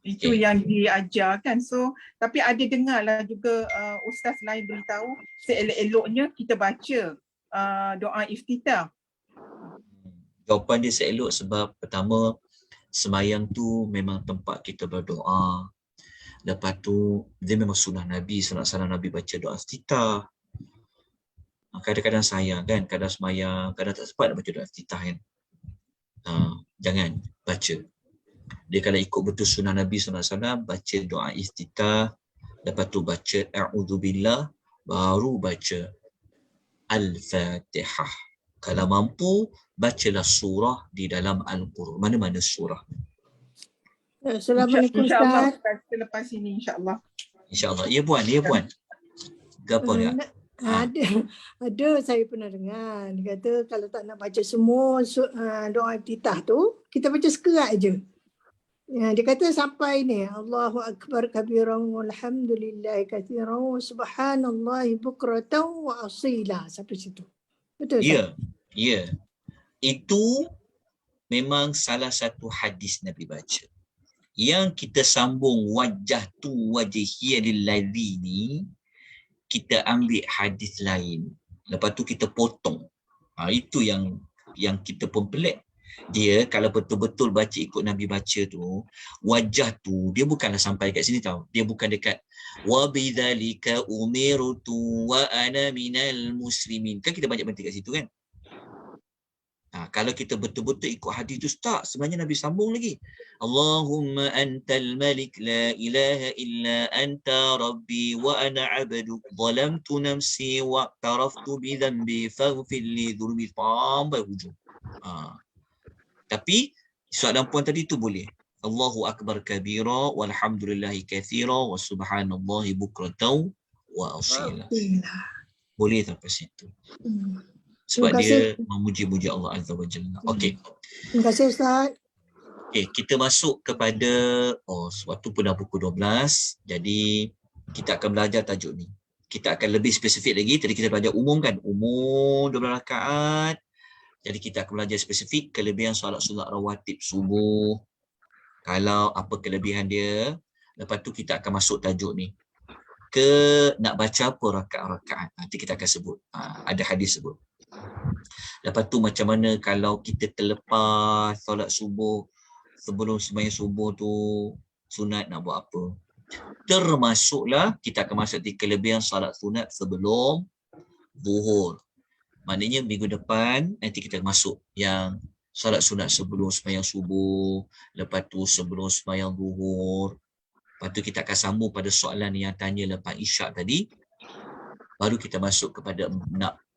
Itu yang diajarkan. So, tapi ada dengarlah juga Ustaz lain beritahu seelok-eloknya kita baca doa iftitah. Jawapan dia seelok sebab pertama, semayang tu memang tempat kita berdoa. Lepas tu, dia memang sunnah Nabi SAW, Nabi baca doa iftitah. Kadang-kadang sayang kan, kadang semayang, kadang tak sempat nak baca doa iftitah kan. Jangan baca. Dia kalau ikut betul sunnah Nabi SAW, baca doa iftitah, lepas tu baca a'udzubillah, baru baca Al-Fatihah. Kalau mampu, bacalah surah di dalam Al-Quran. Mana-mana surah. Assalamualaikum InsyaAllah Ustaz. selepas ini insyaAllah. InsyaAllah. Ya puan, ya puan. Apa dia? Ada saya pernah dengar. Dia kata kalau tak nak baca semua doa iftitah tu, kita baca sekerat je. Dia kata sampai ni, Allahu Akbar kabiran walhamdulillahi katsiran subhanallahi bukratan wa asila, sampai situ. Betul tak? Ya, ya. Itu memang salah satu hadis Nabi baca. Yang kita sambung wajah tu wajhiya lilladzi ni, kita ambil hadis lain. Lepas tu kita potong. Itu yang kita pun pelik. Dia kalau betul-betul baca ikut Nabi baca tu, wajah tu dia bukanlah sampai kat sini tau. Dia bukan dekat wa bidzalika umirtu wa ana minal muslimin. Kan kita banyak berhenti kat situ kan? Kalau kita betul-betul ikut hadis tu start, sebenarnya Nabi sambung lagi. Allahumma antal malik la ilaha illa anta rabbi wa ana abduk zalamtu nafsi wa taraftu bi dhanbi faghfir li dhunbi sampai hujung. Tapi soalan puan tadi tu boleh. Allahu akbar kabira walhamdulillahi katsira wa subhanallahi bukratan wa asila. Boleh sampai situ. Sebab Terima kasih. dia memuji-muji Allah Azza wa Jalla. Okey. Terima kasih Ustaz. Okey, kita masuk kepada waktu pun dah pukul 12. Jadi kita akan belajar tajuk ni. Kita akan lebih spesifik lagi. Tadi kita belajar umum kan? Umum 12 rakaat. Jadi kita akan belajar spesifik kelebihan solat sunat rawatib subuh. Kalau apa kelebihan dia. Lepas tu kita akan masuk tajuk ni. Nak baca apa rakaat-rakaat. Nanti kita akan sebut. Ada hadis sebut. Lepas tu macam mana kalau kita terlepas solat subuh, sebelum sembahyang subuh tu sunat nak buat apa. Termasuklah kita akan masuk di kelebihan solat sunat sebelum zuhur. Maknanya minggu depan nanti kita masuk yang solat sunat sebelum sembahyang subuh, lepas tu sebelum sembahyang zuhur. Lepas tu kita akan sambung pada soalan yang tanya lepas isyak tadi. Baru kita masuk kepada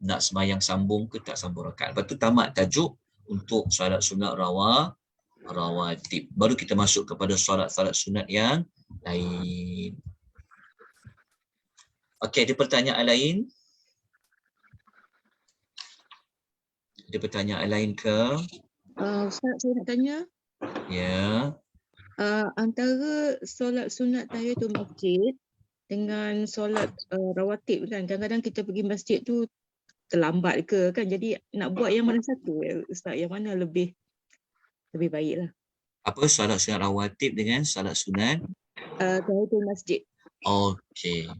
nak sembahyang sambung ke tak sambung rakaat. Lepas tu tamat tajuk untuk solat sunat rawatib. Baru kita masuk kepada solat-solat sunat yang lain. Okey, ada pertanyaan lain? Ada pertanyaan lain ke? Ustaz, saya nak tanya. Ya. Antara solat sunat tahiyatul masjid dengan solat rawatib kan, kadang-kadang kita pergi masjid tu terlambat ke kan, jadi nak buat yang mana satu Ustaz, yang mana lebih baik lah? Apa solat sunat rawatib dengan solat sunat tahiyatul masjid? Okey,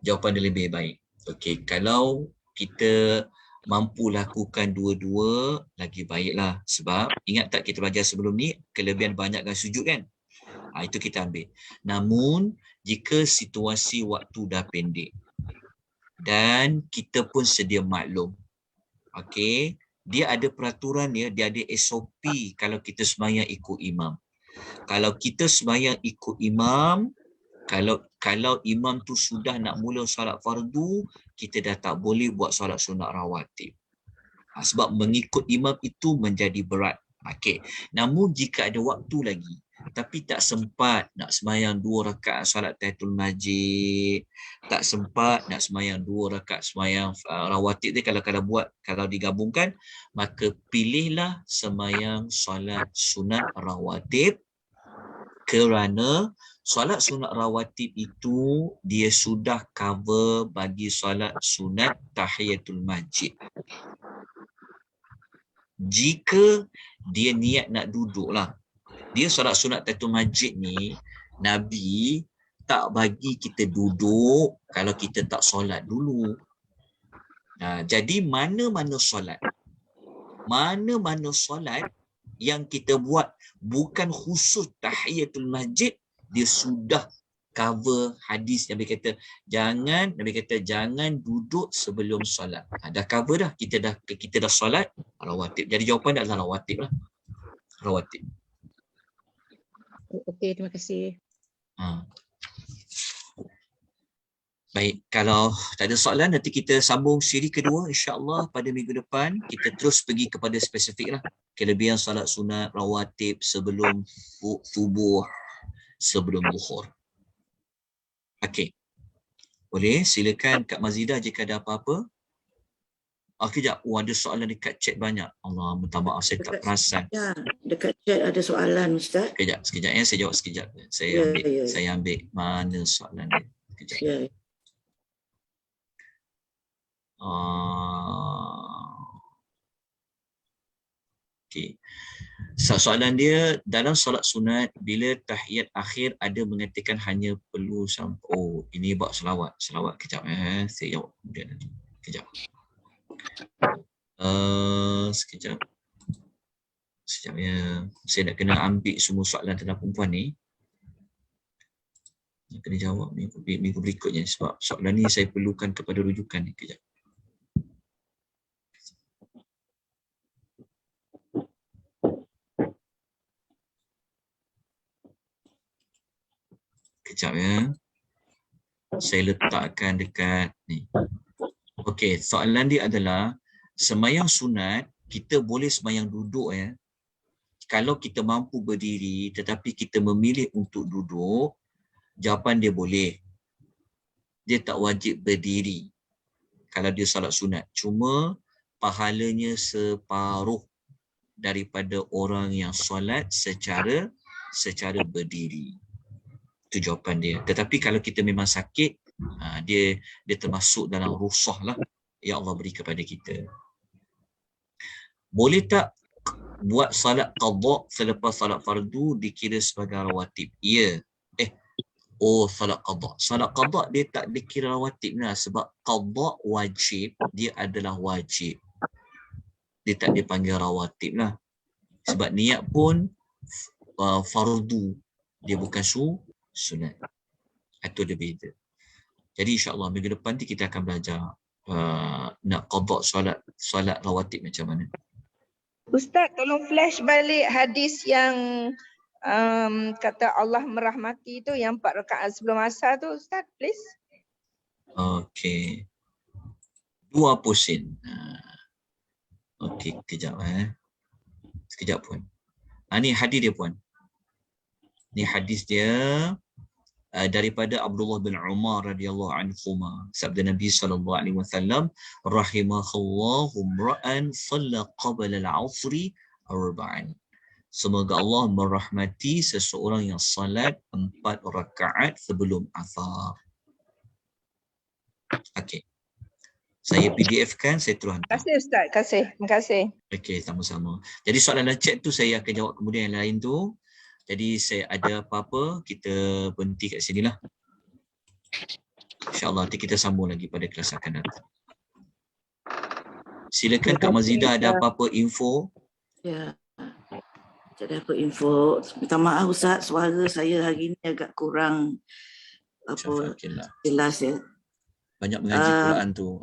jawapan dia lebih baik. Okey, kalau kita mampu lakukan dua-dua lagi baiklah. Sebab ingat tak kita belajar sebelum ni kelebihan banyakkan sujud kan? Itu kita ambil. Namun jika situasi waktu dah pendek dan kita pun sedia maklum, okey, dia ada peraturan dia ada SOP kalau kita sembahyang ikut imam. Kalau kita sembahyang ikut imam, kalau imam tu sudah nak mula solat fardu, kita dah tak boleh buat solat sunat rawatib. Sebab mengikut imam itu menjadi berat. Okey. Namun jika ada waktu lagi tapi tak sempat nak sembahyang 2 rakaat solat tahiyatul masjid, tak sempat nak sembahyang 2 rakaat sembahyang rawatib dia, kalau digabungkan, maka pilihlah sembahyang solat sunat rawatib, kerana solat sunat rawatib itu dia sudah cover bagi solat sunat tahiyatul masjid. Jika dia niat nak duduk lah, dia solat sunat tahiyatul masjid ni, Nabi tak bagi kita duduk kalau kita tak solat dulu. Jadi mana-mana solat yang kita buat bukan khusus tahiyatul masjid, dia sudah cover hadis yang Nabi kata jangan duduk sebelum solat. Dah cover dah, kita dah solat rawatib. Jadi jawapan adalah rawatib lah. Rawatib. Okey, terima kasih. Baik, kalau tak ada soalan, nanti kita sambung siri kedua insya-Allah pada minggu depan. Kita terus pergi kepada spesifik lah. Kelebihan solat sunat rawatib sebelum subuh, sebelum zuhur. Okey. Boleh, silakan Kak Mazidah jika ada apa-apa. Kejap, ada soalan dekat chat banyak. Allah, minta maaf saya tak perasan. Ya, dekat chat ada soalan Ustaz. Sekejap ya, saya jawab sekejap. Saya ambil mana soalan dia. Sekejap. Ya. Okey. Soalan dia, dalam solat sunat bila tahiyat akhir ada mengatakan hanya perlu sampai ini buat selawat. Kejap saya jawab kemudian nanti. Kejap. Sekejap ya. Saya nak kena ambil semua soalan tentang perempuan ni. Yang kena jawab minggu berikutnya sebab soalan ni saya perlukan kepada rujukan ni. Kejap. Kejap ya. Saya letakkan dekat ni. Okey, soalan dia adalah sembahyang sunat kita boleh sembahyang duduk ya. Kalau kita mampu berdiri tetapi kita memilih untuk duduk, jawapan dia boleh. Dia tak wajib berdiri kalau dia salat sunat. Cuma pahalanya separuh daripada orang yang solat secara berdiri. Itu jawapan dia. Tetapi kalau kita memang sakit, dia termasuk dalam rukhsah lah yang Allah beri kepada kita. Boleh tak buat salat qada selepas salat fardu dikira sebagai rawatib? Ya. Salat qada. Salat qada dia tak dikira rawatib lah sebab qada wajib, dia adalah wajib. Dia tak dipanggil rawatib lah. Sebab niat pun fardu, dia bukan sunat. Itu dia beza. Jadi insya-Allah minggu depan nanti kita akan belajar nak qada solat rawatib macam mana. Ustaz, tolong flash balik hadis yang kata Allah merahmati tu yang 4 rakaat sebelum asar tu Ustaz, please. Okey. 2%. Okey, kejap Sekejap puan. Ni hadis dia puan. Ni hadis dia daripada Abdullah bin Umar radhiyallahu anhuma. Sabda Nabi sallallahu alaihi wasallam, rahimahallahu ra'an shalla qabla al-'asri arba'an. Semoga Allah merahmati seseorang yang salat 4 rakaat sebelum asar. Okey. Saya PDF-kan, saya terus hantar. Terima kasih Ustaz, terima kasih. Okey, sama-sama. Jadi soalan dalam chat tu saya akan jawab kemudian yang lain tu. Jadi saya ada apa-apa, kita berhenti kat sini lah. InsyaAllah nanti kita sambung lagi pada kelas akan datang. Silakan Kak Mazidah, ada apa-apa info? Ya, ada apa info. Minta maaf Ustaz, suara saya hari ni agak kurang jelas ya. Banyak mengaji Quran tu.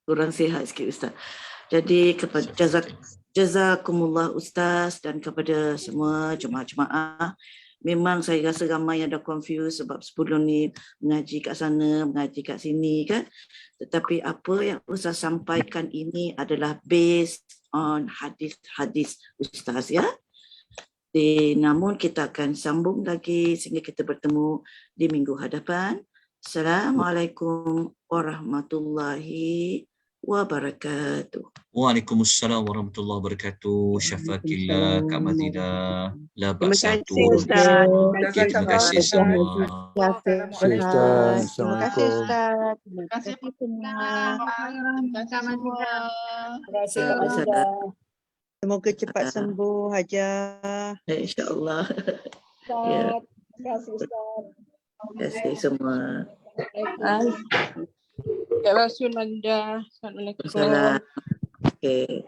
Kurang sihat sikit Ustaz. Jadi kepada jazakumullah Ustaz dan kepada semua jemaah-jemaah. Memang saya rasa ramai yang dah confused sebab sebelum ni mengaji kat sana, mengaji kat sini kan. Tetapi apa yang Ustaz sampaikan ini adalah based on hadis-hadis Ustaz ya. Namun kita akan sambung lagi sehingga kita bertemu di minggu hadapan. Assalamualaikum warahmatullahi wabarakatuh. Waalaikumsalam warahmatullahi wabarakatuh. Syafakillah Kak Mazidah. La Terima ba'sa kasih Ustaz. Terima kasih semua. Terima kasih Terima kasih Ustaz. Terima kasih semua. Terima kasih Kak Mazidah. Semoga cepat sembuh Hajah. InsyaAllah. Ustaz. Terima kasih Ustaz. Terima kasih semua. Kak Rasul Manda. Assalamualaikum. Assalamualaikum. Okay.